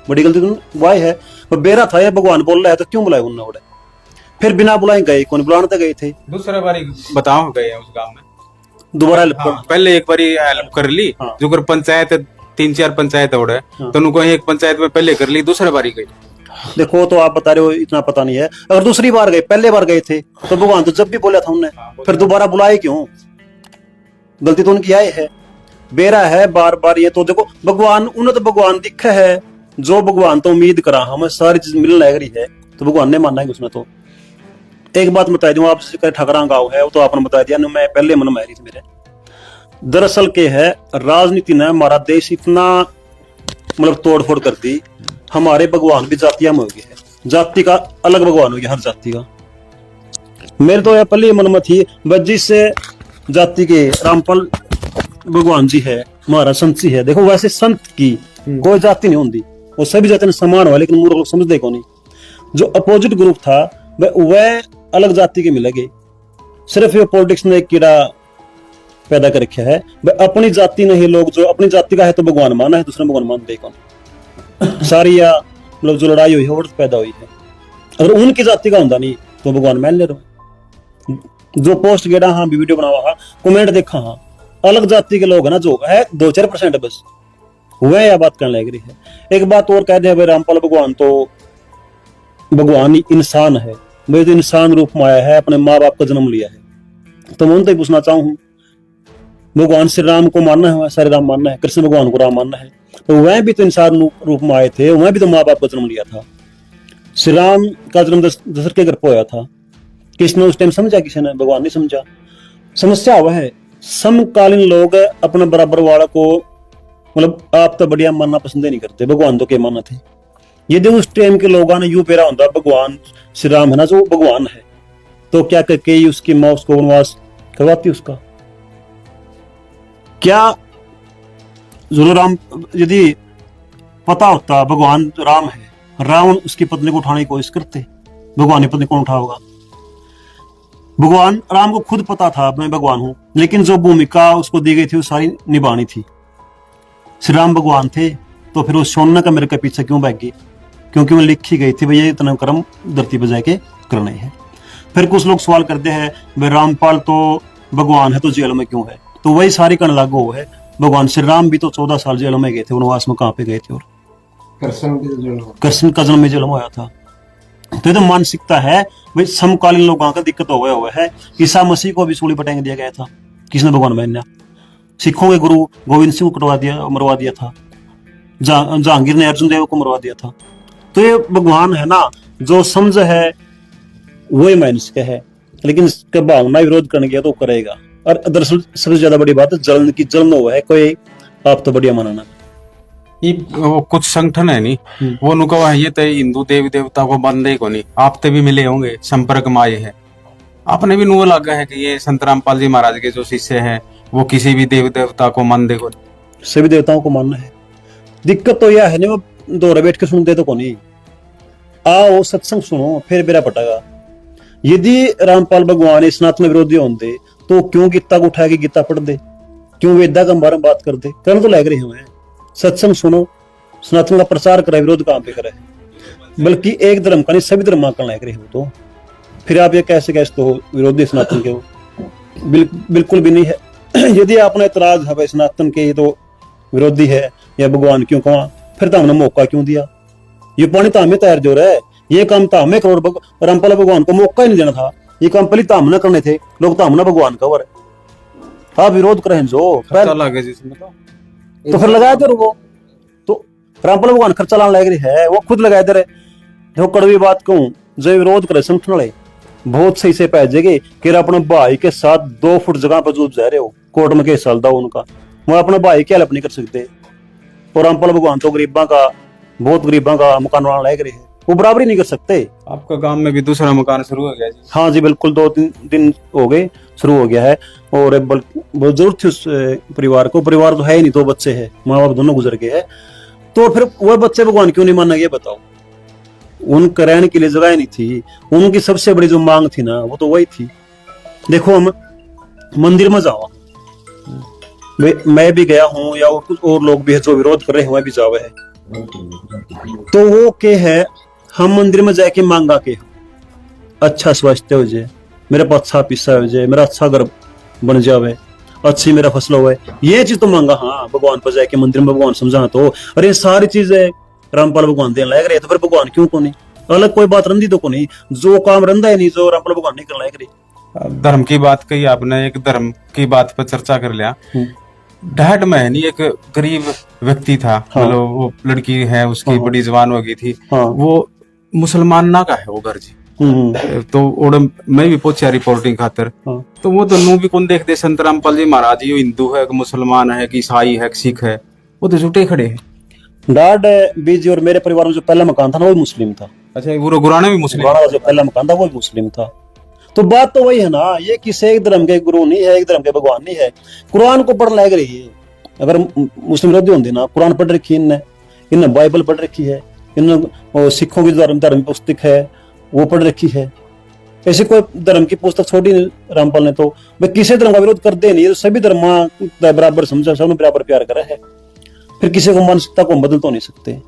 बड़ी गलती तो वाई है। वो बेरा था ये भगवान बोल रहा है तो क्यों बुलाए उन्होंने? उड़े फिर बिना बुलाए गए, कौन बुलाने तो गए थे। दूसरा बारी बताओ गए उस गांव में, दोबारा हेल्प हाँ, पहले एक बारी हेल्प कर ली। हाँ। जो कर पंचायत 3-4 पंचायत उड़े, हाँ। तो उनको एक पंचायत में पहले कर ली, दूसरा बारी गई। देखो, तो आप बता रहे हो इतना पता नहीं है। अगर दूसरी बार गए, पहले बार गए थे तो भगवान तो जब भी बोला था उन्होंने, फिर दोबारा बुलाए क्यों? गलती तो उनकी आई है, बेरा है बार बार। ये तो देखो भगवान, उन्हें तो भगवान दिखा है, जो भगवान तो उम्मीद करा हमें सारी चीज मिलने लग रही है, तो भगवान ने मानना है उसने। तो एक बात बता दूं, आप ठकरा गांव है वो तो आपने बता दिया, मैं पहले मन मारी थी मेरे। दरअसल के है, राजनीति ने हमारा देश इतना मतलब तोड़फोड़ कर दी, हमारे भगवान भी जातियां में हो गए हैं, जाति का अलग भगवान हो गया हर जाति का। मेरे तो यह पहले मन में थी, जिस जाति के रामपाल भगवान जी है, महाराज संत जी है। देखो वैसे संत की कोई जाति नहीं होती, वो सभी जाति समान हुआ, लेकिन मूर्ख लोग समझते को नहीं। जो अपोजिट ग्रुप था वह अलग जाति के मिले गए। सिर्फ ये पॉलिटिक्स ने एक कीड़ा पैदा कर रखा है, अपनी जाति नहीं, लोग जो अपनी जाति का है तो भगवान माना है, दूसरा भगवान मानते कौन। सारी या मतलब जो लड़ाई हुई है वो पैदा हुई है। अगर उनकी जाति का होता नहीं तो भगवान मान ले रहे। जो पोस्ट गेड़ा हाँ वीडियो बनावा हाँ, कमेंट देखा हाँ, अलग जाति के लोग है ना, जो है 2-4% बस, वह यह बात करने लग रही है। एक बात और कह दे, रामपाल भगवान तो भगवान इंसान है, भाई तो इंसान रूप में आया है, अपने माँ बाप का जन्म लिया है। तो मैं उनसे पूछना चाहूँ, भगवान श्री राम को मानना है, सारे राम मानना है, कृष्ण भगवान को राम मानना है, तो वह भी तो इंसान रूप में आए थे, वह भी तो माँ बाप का जन्म लिया था। श्री राम का जन्म दशरथ के घर पर होया था। किसने उस टाइम समझा? किसी ने, भगवान नहीं समझा। समस्या वह है, समकालीन लोग अपने बराबर वाला को मतलब आप तो बढ़िया मानना पसंद नहीं करते, भगवान तो क्या माना थे। यदि उस टाइम के लोगों ने यूं पेरा होता, भगवान श्री राम है ना जो भगवान है, तो क्या करके उसकी माँ उसको वनवास करवाती? उसका क्या जो राम, यदि पता होता भगवान राम है, रावण उसकी पत्नी को उठाने की कोशिश करते, भगवान की पत्नी कौन उठाओगा? भगवान राम को खुद पता था मैं भगवान हूं, लेकिन जो भूमिका उसको दी गई थी वो सारी निभानी थी। श्री राम भगवान थे तो फिर वो सोना का मेरे के पीछे क्यों भाग गई? क्योंकि वो लिखी गई थी भैया इतना कर्म धरती पर जाके करने हैं। फिर कुछ लोग सवाल करते हैं भाई रामपाल तो भगवान है तो जेल में क्यों है? तो वही सारी कण लागू हो है। भगवान श्री राम भी तो 14 साल जेल में गए थे, वनवास में कहाँ पे गए थे? और कृष्ण का जन्म में जेल में आया था। तो ये तो मानसिकता है भाई, समकालीन लोगों का दिक्कत हो गया हुआ है। ईसा मसीह को भी सूली पटांग दिया गया था, किसने? भगवान माना। सिखों के गुरु गोविंद सिंह को मरवा दिया था, जहांगीर ने अर्जुन देव को मरवा दिया था। तो ये भगवान है ना, जो समझ है वही मनुष्य है, लेकिन इसका भावना विरोध करने गया तो करेगा। और दरअसल सबसे ज्यादा बड़ी बात है जलन की, जलन हुआ है कोई आप तो बढ़िया मनाना। ये वो कुछ संगठन है नहीं वो उनको ये तो हिंदू देवी देवता को बंदे को नहीं आप तो भी मिले होंगे संपर्क में आए हैं आपने भी नुआ लगा है कि ये संत रामपाल जी महाराज के जो शिष्य हैं वो किसी भी देवी देवता को मानते को सभी देवताओं को मानना है। दिक्कत तो यह है नहीं वो दोहरा बैठ के सुनते तो को नहीं आओ सत्संग सुनो फिर बेरा पटागा। यदि रामपाल भगवान सनातन विरोधी होते तो क्यों गीता को उठा के गीता पढ़ दे क्यों वेदा का बारे में बात करते करने तो लग रहे हैं। सत्संग सुनो सनातन का प्रचार करे विरोध कहां पे करे बल्कि एक धर्म का नहीं सभी धर्म का लग रहे हो तो फिर आप ये कैसे कहते हो विरोधी सनातन के हो बिल्कुल भी नहीं है। यदि आपने इतराज है सनातन के तो विरोधी है या भगवान क्यों कहा फिर तो हमने मौका क्यों दिया। ये पानी तो हमें तैयार जो रहा है ये काम तो हमें करोड़ रामपाल भगवान को मौका ही नहीं देना था। ये काम पहले तो हमने करने थे लोग तो हमने भगवान का वर हाँ विरोध करें जो तो फिर लगाए थे वो तो रामपाल भगवान खर्चा लाने लग रही है वो खुद लगाए दे रहे जो कड़वी बात कहूं जो विरोध करे संगठन वाले बहुत सही से पै जाएगी कि अपने भाई के साथ 2 फुट जगह पर जो जा रहे हो कोर्ट में केस चलता हो उनका वो अपने भाई की हेल्प नहीं कर सकते। और रामपाल भगवान तो गरीबों का बहुत गरीबों का मकान बनाने लग रहे हैं वो बराबरी नहीं कर सकते। आपका गांव में भी दूसरा मकान शुरू हो गया जी? हाँ जी बिल्कुल 2-3 दिन हो गए शुरू हो गया है और बहुत जरूरत थी उस परिवार को। परिवार तो है ही नहीं 2 बच्चे हैं माँ बाप दोनों गुजर गए हैं तो फिर वह बच्चे भगवान क्यों नहीं माना ये बताओ। उनका रहने के लिए जगह नहीं थी उनकी सबसे बड़ी जो मांग थी ना वो तो वही थी। देखो हम मंदिर में जाओ मैं भी गया हूँ या और लोग भी है जो विरोध कर रहे हैं वह भी जावे है तो वो के है हम मंदिर में जाके मांगा के अच्छा स्वास्थ्य हो जाए मेरे पास अच्छा पिस्सा हो जाए मेरा अच्छा घर बन जावे अच्छी मेरा फसल हो ये चीज तो मांगा। हाँ भगवान पर जाके मंदिर में भगवान समझा तो अरे सारी चीजें रामपाल भगवान देने लग रहे तो फिर भगवान क्यों को नहीं अलग कोई बात रंदी तो को नहीं जो काम रंदा है नहीं जो रामपाल भगवान नहीं करने लग रही। धर्म की बात कही आपने एक धर्म की बात पर चर्चा कर लिया। ढाट में नहीं एक गरीब व्यक्ति था मतलब वो लड़की है उसकी बड़ी जवान हो गई थी वो मुसलमान ना का है वो घर जी तो ओड़ मैं भी पूछा रिपोर्टिंग खातर तो वो दोनों भी कौन देखते संत रामपाल जी महाराज ये हिंदू है कि मुसलमान है कि ईसाई है कि सिख है वो तो जुटे खड़े हैं। डाड बीजी और मेरे परिवार में जो पहला मकान था ना वो मुस्लिम था। अच्छा वो गुराना भी मुस्लिम जो पहला मकान था वो मुस्लिम था तो बात तो वही है ना ये किसी एक धर्म के गुरु नहीं है एक धर्म के भगवान नहीं है। कुरान को पढ़ लग रही है अगर मुस्लिम विरोधी होंगे ना कुरान पढ़ रखी इनने बाइबल पढ़ रखी है इनने सिखों की धर्म पुस्तक है वो पढ़ रखी है। ऐसे कोई धर्म की पुस्तक छोड़ी नहीं रामपाल ने तो भाई किसी धर्म का विरोध कर दे नहीं सभी धर्म बराबर समझा सबने बराबर प्यार करा है फिर किसी को मानसिकता को बदल तो नहीं सकते।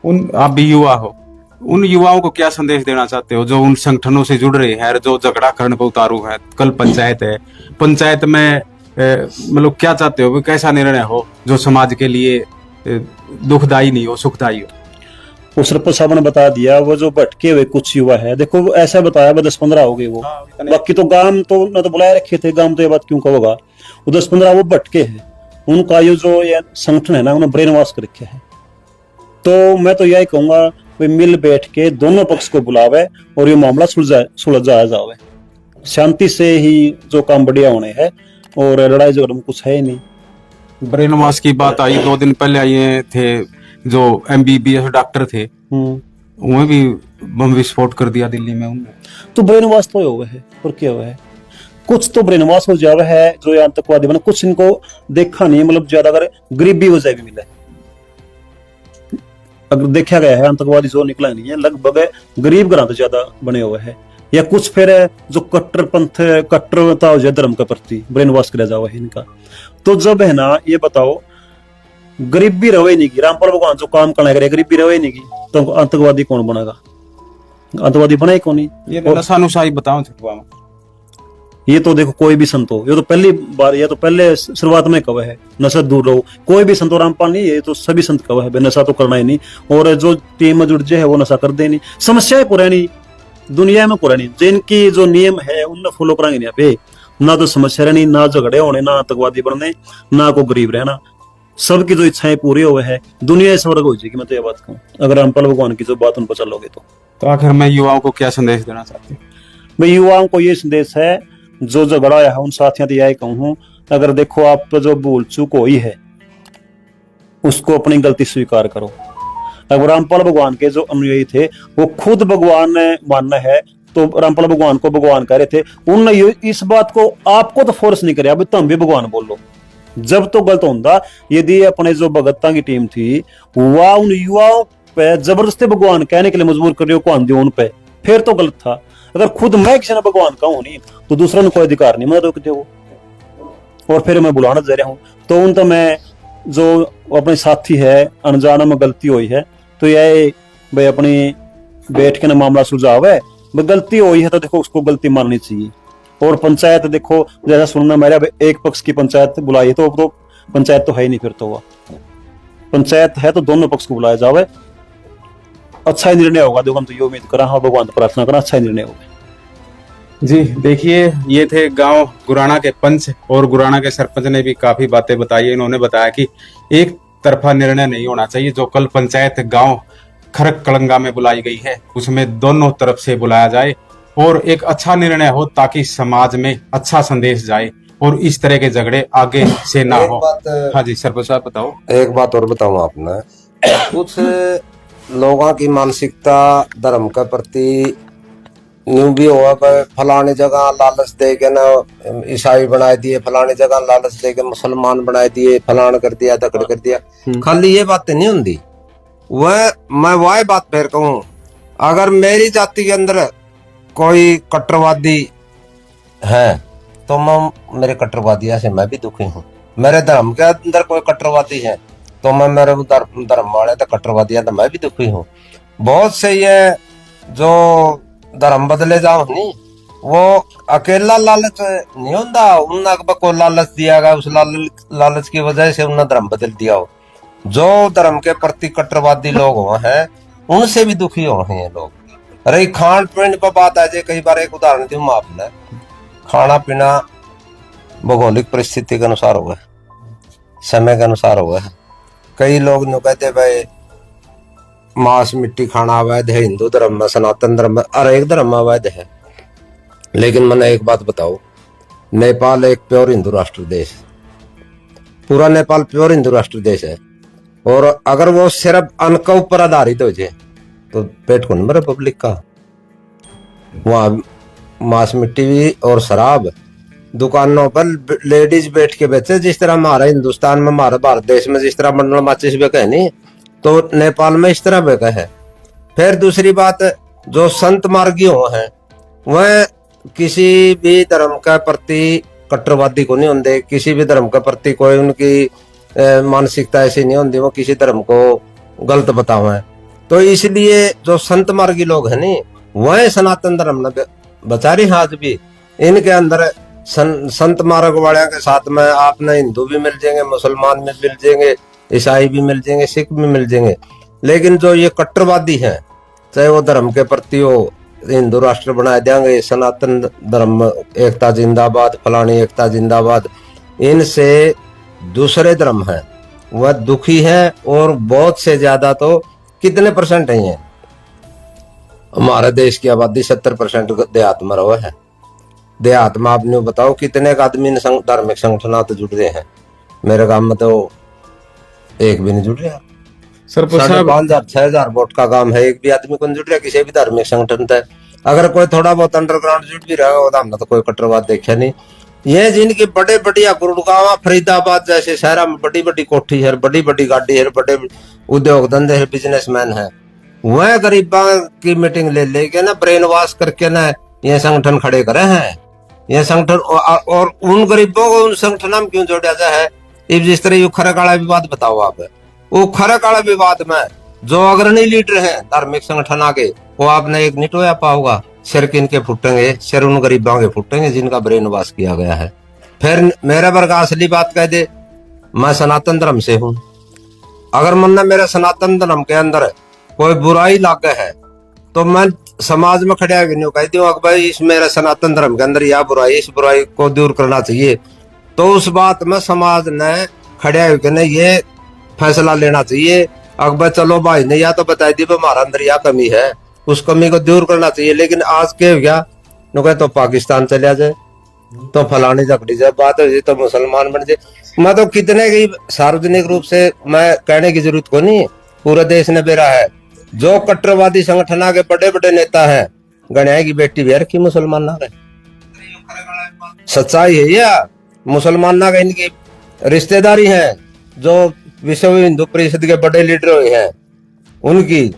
उन आप भी युवा हो उन युवाओं को क्या संदेश देना चाहते हो जो उन संगठनों से जुड़ रहे हैं जो झगड़ा करने पर उतारू है। कल पंचायत है पंचायत में मतलब क्या चाहते हो कैसा निर्णय हो जो समाज के लिए दुखदायी नहीं हो सुखदायी हो। वो सरपंच साहब ने बता दिया वो जो भटके हुए कुछ युवा है देखो ऐसा बताया 10-15 हो गए वो बाकी तो गांव तो न तो बुलाए रखे थे गांव तो ये बात क्यों कहोगा वो 10-15 वो भटके हैं उनका ये संगठन है ना उन्हें ब्रेन वॉश कर रखे है। तो मैं तो यही कहूंगा वे मिल बैठ के दोनों पक्ष को बुलावे और ये मामला सुलझाया जावे शांति से ही जो काम बढ़िया होने हैं और लड़ाई झगड़े में कुछ है ही नहीं। ब्रेन वॉश की बात आई 2 दिन पहले आए थे जो MBBS डॉक्टर थे उन्हें भी बम विस्फोट कर दिया दिल्ली में उन्होंने तो ब्रेन वॉश तो हुआ है और क्या हुआ है कुछ तो ब्रेन वॉश हो जावा है जो आतंकवादी बना कुछ इनको देखा नहीं मतलब ज्यादा अगर गरीबी वजह भी मिला अगर देखा गया है आतंकवादी जो निकला नहीं है लगभग गरीब घरां तो ज्यादा बने हुए हैं या कुछ फिर जो कट्टरपंथ कट्टरता हो जाए धर्म के प्रति ब्रेन वॉश किया जावा है इनका। तो जब है ना ये बताओ गरीबी रहे नहीं की रामपाल भगवान जो काम करना करे गरीबी रहे नहीं की तो आतंकवादी कौन बनेगा आतंकवादी बने कौन नहीं। ये नशानुशाही बताओ ये तो देखो कोई भी संत हो ये तो पहली बार ये तो पहले शुरुआत में कहा है नशा दूर रहो कोई भी संत रामपाल नहीं ये तो सभी संत कहा है नशा तो करना ही नहीं और जो टीम में जुड़ जाए वो नशा कर दे नहीं समस्या है पुरानी दुनिया में पुरानी जिनकी जो नियम है उनने फॉलो कराएंगे यहाँ पे ना तो समस्या रहनी ना झगड़े होने ना आतंकवादी बनने ना को गरीब रहना सबकी जो इच्छाएं पूरी हुए है दुनिया स्वर्ग हो जाएगी। मैं तो ये बात कहूँ अगर रामपाल भगवान की जो बात उन पर चलोगे तो आखिर में युवाओं को क्या संदेश देना चाहते हैं। मैं युवाओं को ये संदेश है जो झगड़ा है उन साथियों यही कहूँ अगर देखो आप जो भूल चूक हुई है उसको अपनी गलती स्वीकार करो। अब रामपाल भगवान के जो अनुयायी थे वो खुद भगवान ने मानना है, तो रामपाल भगवान को भगवान कह रहे थे, उन्होंने इस बात को आपको तो फोर्स नहीं करे, अब तुम भी भगवान बोल लो। जब तो गलत होता, यदि अपने जो भगतां की टीम थी वह उन युवाओं पे जबरदस्ती भगवान कहने के लिए मजबूर कर रही हो कौन दियो उन पे, फिर तो गलत था। अगर खुद मैं किसी ने भगवान कहूं नहीं तो दूसरों ने कोई अधिकार नहीं मैं रोकते हो, और फिर मैं बुलाना दे रहा हूं तो उन तो मैं जो अपने साथी है अनजाना में गलती हुई है तो यह भाई अपनी बैठ के ना मामला सुलझाव है, गलती हुई है तो देखो उसको गलती माननी चाहिए। और पंचायत देखो जैसा सुनना मेरा एक पक्ष की पंचायत बुलाई तो पंचायत तो है ही नहीं, फिर तो वह पंचायत है तो दोनों पक्ष को बुलाया जावे, अच्छा ही निर्णय होगा। देखो हम तो ये उम्मीद करा, हाँ भगवान प्रार्थना करा अच्छा ही निर्णय होगा। जी देखिए, ये थे गांव गुराना के पंच, और गुराना के सरपंच ने भी काफी बातें बताई। इन्होंने बताया कि एक तरफा निर्णय नहीं होना चाहिए। जो कल पंचायत गांव खरक कलंगा में बुलाई गई है उसमें दोनों तरफ से बुलाया जाए और एक अच्छा निर्णय हो ताकि समाज में अच्छा संदेश जाए और इस तरह के झगड़े आगे से ना हो। हाँ जी सरपंच साहब बताओ। एक बात और बताऊं आपने, कुछ लोगों की मानसिकता धर्म के प्रति यूं भी हुआ फलानी जगह लालच दे के ना ईसाई बनाए दिए, फलानी जगह लालच दे के मुसलमान बनाए दिए, फलान कर दिया दकड़ कर दिया। खाली ये बातें नहीं होती, वह मैं वह बात फिर कहूं, अगर मेरी जाति के अंदर कोई कट्टरवादी है तो मैं मेरे कट्टरवादियों से मैं भी दुखी हूँ। मेरे धर्म के अंदर कोई कट्टरवादी है तो मैं मेरे धर्म वाले तो कट्टरवादियां तो मैं भी दुखी हूँ। बहुत से ये जो धर्म बदले जाओ नहीं, वो अकेला लालच नहीं होता, उन्हें को लालच दिया गया, उस लालच की वजह से उन्हें धर्म बदल दिया हो। जो धर्म के प्रति कट्टरवादी लोग हुए हैं उनसे भी दुखी हो रहे हैं लोग। अरे खान पीन पर बात आ जाए, कई बार एक उदाहरण दूं मैं आपने, खाना पीना भौगोलिक परिस्थिति के अनुसार हुआ है, समय के अनुसार हुआ है। कई लोग नो कहते भाई मांस मिट्टी खाना अवैध है, हिंदू धर्म में सनातन धर्म में हर एक धर्म में अवैध है। लेकिन मैंने एक बात बताओ, नेपाल एक प्योर हिंदू राष्ट्र देश, पूरा नेपाल प्योर हिंदू राष्ट्र देश है, और अगर वो सिर्फ अन्न के ऊपर आधारित हो जाए तो पेट कौन भरे पब्लिक का। वहां मांस मिट्टी भी और शराब दुकानों पर लेडीज बैठ के बेचे, जिस तरह हमारा हिंदुस्तान में हमारे भारत देश में जिस तरह मंडल माचिस बेका है नहीं, तो नेपाल में इस तरह बेका है। फिर दूसरी बात, जो संत मार्गियों हैं वह किसी भी धर्म के प्रति कट्टरवादी को नहीं होंगे, किसी भी धर्म के प्रति कोई उनकी मानसिकता ऐसी नहीं होती वो किसी धर्म को गलत बतावे। तो इसलिए जो संत मार्गी लोग हैं नहीं, वह सनातन धर्म ने बचा रही। आज भी इनके अंदर संत मार्ग वाले के साथ में आपने हिंदू भी मिल जाएंगे, मुसलमान भी मिल जाएंगे, ईसाई भी मिल जाएंगे, सिख भी मिल जाएंगे। लेकिन जो ये कट्टरवादी हैं, चाहे वो धर्म के प्रति हो हिंदू राष्ट्र बना देंगे, सनातन धर्म एकता जिंदाबाद, फलानी एकता जिंदाबाद, इनसे दूसरे धर्म है वह दुखी है। और बहुत से ज्यादा तो कितने परसेंट है, हमारे देश की आबादी 70% देहात में रहा है। देहात में आपने बताओ कितने आदमी धार्मिक संगठनों से जुड़ रहे हैं। मेरे गांव में तो एक भी नहीं जुड़ रहा। सर 5,000-6,000 वोट का काम है, एक भी आदमी को नहीं जुड़ रहा किसी भी धार्मिक संगठन से। अगर कोई थोड़ा बहुत अंडरग्राउंड जुड़ भी रहा हो तो हमने तो कोई कट्टरवाद देखा नहीं। ये जिनकी बड़े बढ़िया गुड़गांव फरीदाबाद जैसे शहर में बड़ी बड़ी कोठी है, बड़ी बड़ी गाड़ी है, बड़े उद्योग धंधे है, बिजनेसमैन है, वह गरीबा की मीटिंग ले लेके ना ब्रेन वॉश करके ना ये संगठन खड़े करे हैं। ये संगठन और उन गरीबों को उन संगठन में क्यों जोड़ा जाए? इस जिस तरह ये खरक वाला विवाद बताओ आप, वो खरक वाला विवाद में जो अग्रणी लीडर हैं धार्मिक संगठन आगे, वो आपने एक नहीं टोया पाओगा। सिर किनके फूटेंगे? सिर उन गरीबों के फूटेंगे जिनका ब्रेन वॉश किया गया है। फिर मेरा वर्ग असली बात कह दे, मैं सनातन धर्म से हूँ। अगर मन मेरे सनातन धर्म के अंदर कोई बुराई लागे है तो मैं समाज में खड़ा नहीं कह दूं कि भाई इस मेरे सनातन धर्म के अंदर यह बुराई, इस बुराई को दूर करना चाहिए, तो उस बात में समाज ने खड़ा होकर ये फैसला लेना चाहिए। अकबर चलो भाई ने या तो बता दी हमारा अंदर यह कमी है, उस कमी को दूर करना चाहिए। लेकिन आज के हो गया तो पाकिस्तान चलिया जाए, तो फलानी झकड़ी जाए बात हो जाए, तो मुसलमान बन जाए। मैं तो कितने की सार्वजनिक रूप से मैं कहने की जरूरत को नहीं, पूरे देश ने बेरा है। जो कट्टरवादी संगठन के बड़े बड़े नेता हैं, गणिया की बेटी भी रखी मुसलमान ना गए, सच्चाई है या मुसलमान ना गए, इनकी रिश्तेदारी है। जो विश्व हिंदू परिषद के बड़े लीडर हुए हैं उनकी,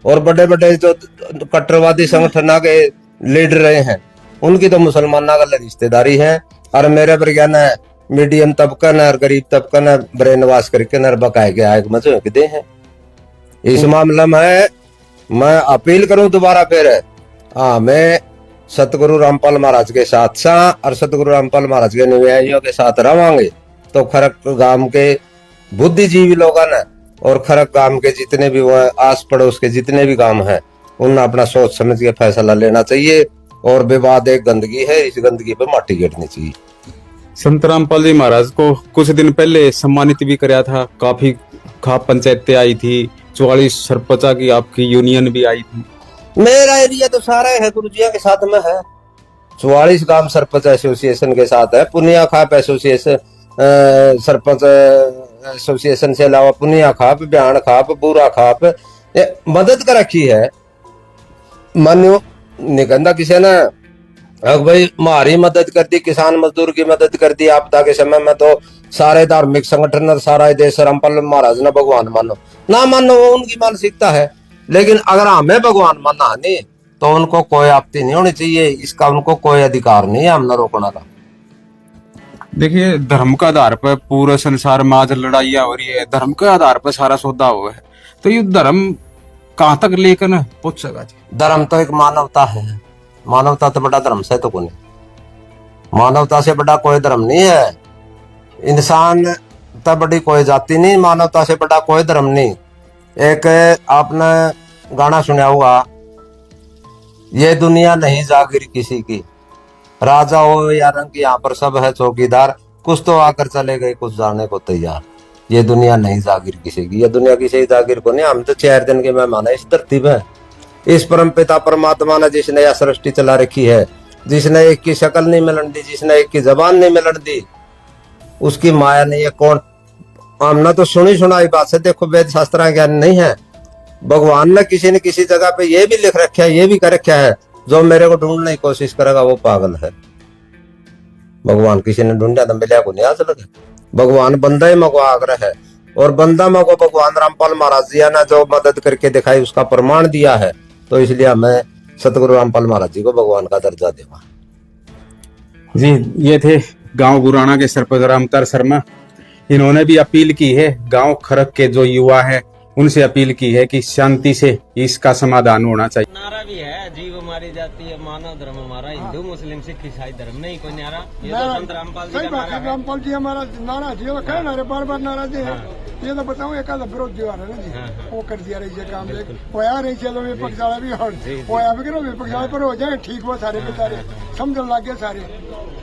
और बड़े बड़े जो कट्टरवादी संगठन के लीडर रहे हैं उनकी तो मुसलमान का रिश्तेदारी है। और मेरे पर क्या ना मीडियम तबका न और गरीब तबका न ब्रेन वॉश करके न बकाए के आए मजे के दे हैं। इस मामले में मैं अपील करूं दोबारा फिर, हाँ, मैं सतगुरु रामपाल महाराज के साथ सा और सतगुरु रामपाल महाराज के अनुयायियों के साथ रवांगे तो खरक गांव के बुद्धिजीवी लोग ने और खरक गांव के जितने भी आस पड़ोस के जितने भी गांव हैं उन्हें अपना सोच समझ के फैसला लेना चाहिए। और विवाद एक गंदगी है, इस गंदगी पे माटी गिरनी चाहिए। संत रामपाल जी महाराज को कुछ दिन पहले सम्मानित भी कराया था, काफी खाप पंचायतें आई थी, 44 सरपंचा की आपकी यूनियन भी आई थी। मेरा एरिया तो सारा है गुरुजिया के साथ में है, 44 गांव सरपंच एसोसिएशन के साथ है। पुनिया खाप एसोसिएशन सरपंच एसोसिएशन से अलावा पुनिया खाप, ब्याण खाप, बूरा खाप मदद कर रखी है। मानो निकंदा किसी ने भाई हमारी मदद कर दी, किसान मजदूर की मदद कर दी आपदा के समय में, तो सारे धार्मिक संगठन और सारा देश रामपाल महाराज ने भगवान मानो ना मानो वो उनकी मानसिकता है। लेकिन अगर हमें भगवान माना नहीं तो उनको कोई आपत्ति नहीं होनी चाहिए, इसका उनको कोई अधिकार नहीं है हमने रोकना का। देखिए, धर्म का आधार पर पूरे संसार में आज लड़ाइयाँ हो रही है, धर्म के आधार पर सारा सौदा हुआ है, तो ये धर्म कहाँ तक लेकर पहुंच सका जी? धर्म तो एक मानवता है, मानवता तो बड़ा धर्म से तो कोई नहीं, मानवता से बड़ा कोई धर्म नहीं है। इंसान तो बड़ी कोई जाति नहीं, मानवता से बड़ा कोई धर्म नहीं। एक आपने गाना सुना होगा, ये दुनिया नहीं जागीर किसी की, राजा हो या रंग यहाँ पर सब है चौकीदार, कुछ तो आकर चले गए कुछ जाने को तैयार। ये दुनिया नहीं जागीर किसी की, ये दुनिया किसी जागीर को नहीं। हम तो 4 दिन के मेहमान है इस धरती पे। इस परम पिता परमात्मा ने जिसने यह सृष्टि चला रखी है, जिसने एक की शक्ल नहीं मिलन दी, जिसने एक की जबान नहीं मिलन दी, उसकी माया नहीं है कौन? हमने तो सुनी सुनाई बात से, देखो वेद शास्त्र ज्ञान नहीं है। भगवान ने किसी जगह पे ये भी लिख रखा है, ये भी कर रखा है, जो मेरे को ढूंढने की कोशिश करेगा वो पागल है। भगवान किसी ने ढूंढा तो मिला को नहीं, आज लगे भगवान बंदा ही मगवा आग्रह है, और बंदा मगो भगवान रामपाल महाराज जी ने जो मदद करके दिखाई उसका प्रमाण दिया है। तो इसलिए मैं सतगुरु रामपाल महाराज जी को भगवान का दर्जा देवा। जी, ये थे गांव गुराना के सरपंच रामतार शर्मा। इन्होंने भी अपील की है, गांव खरक के जो युवा है उनसे अपील की है कि शांति से इसका समाधान होना चाहिए। नारा भी है, जीव हमारी जाति है, मानव धर्म हमारा, हिंदू मुस्लिम सिख ईसाई धर्म नहीं कोई नारा। ये तो संत रामपाल जी का नारा है। रामपाल जी हमारा नारा जी, वो कह नारे बार बार नारा दे। ये तो बताओ एक आधा विरोध जो आ रहा है ना जी, वो कर दिया रही काम देख वो यार नहीं चलो विपक्ष वाला भी वो यहाँ भी करो विपक्ष वाले पर हो जाए ठीक, वो सारे बेचारे समझ लग गए सारे।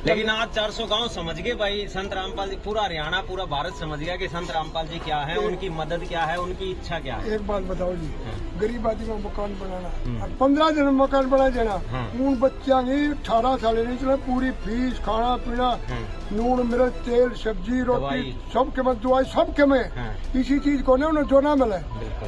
लेकिन आज 400 गांव समझ गए भाई, संत रामपाल जी, पूरा हरियाणा पूरा भारत समझ गया कि संत रामपाल जी क्या है, उनकी मदद क्या है, उनकी इच्छा क्या है। एक बात बताओ जी, गरीब आदमी को मकान बनाना और 15 दिन में मकान बना देना, उन बच्चा की 18 साल नहीं चला, पूरी फीस खाना पीना नून मिर्च तेल सब्जी रोटी सबके में दवाई सबके में इसी चीज को ना जो ना मिले।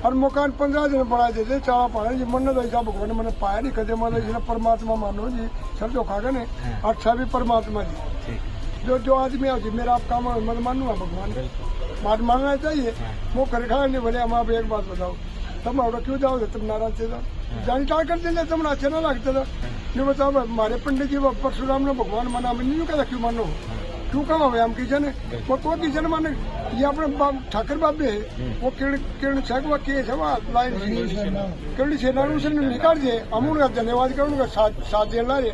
और मकान 15 दिन बना देते चारा पाने जी, मन ऐसा भगवान मैंने पाया नहीं कदे, मतलब परमात्मा मानो जी, सब जो खा गए अच्छा भी परमात्मा जी, जो आदमी है मेरा आप काम मत मानूंगा भगवान बात मांगना चाहिए, वो कर खा नहीं बोले। हम आप एक बात बताओ, तुम और क्यों जाओगे, तुम नाराज थे जान टाल कर देते, तुम अच्छा ना लगता था। नहीं बताओ हमारे पंडित जी परशुराम ने भगवान माना, नहीं कहता क्यों मानो, क्यों कहा हम किचन है वो को किचन माने, ये अपने ठाकर बाबे है वो किरण छकवा केस है वहाँ लाइन किरण सेना उसने निकाल दिए, हम उनका धन्यवाद कर उनका साथ देना है।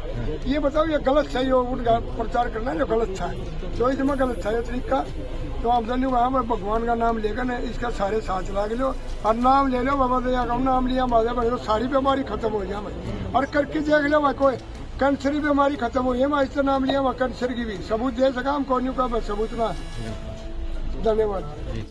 ये बताओ ये गलत है, उनका प्रचार करना जो गलत था, तो इसमें गलत था ये तरीका। तो आप जानिए वहाँ मैं भगवान का नाम लेकर ना इसका सारे साथ चला के लो और नाम ले लो बाबा दया कम नाम लिया बाजा बड़े सारी बीमारी खत्म हो जाए। और करके देख लो वहाँ कोई कैंसर की बीमारी खत्म हुई है, मैं इसका नाम लिया वहाँ कैंसर की भी सबूत दे सका हम कौन का सबूत ना। धन्यवाद।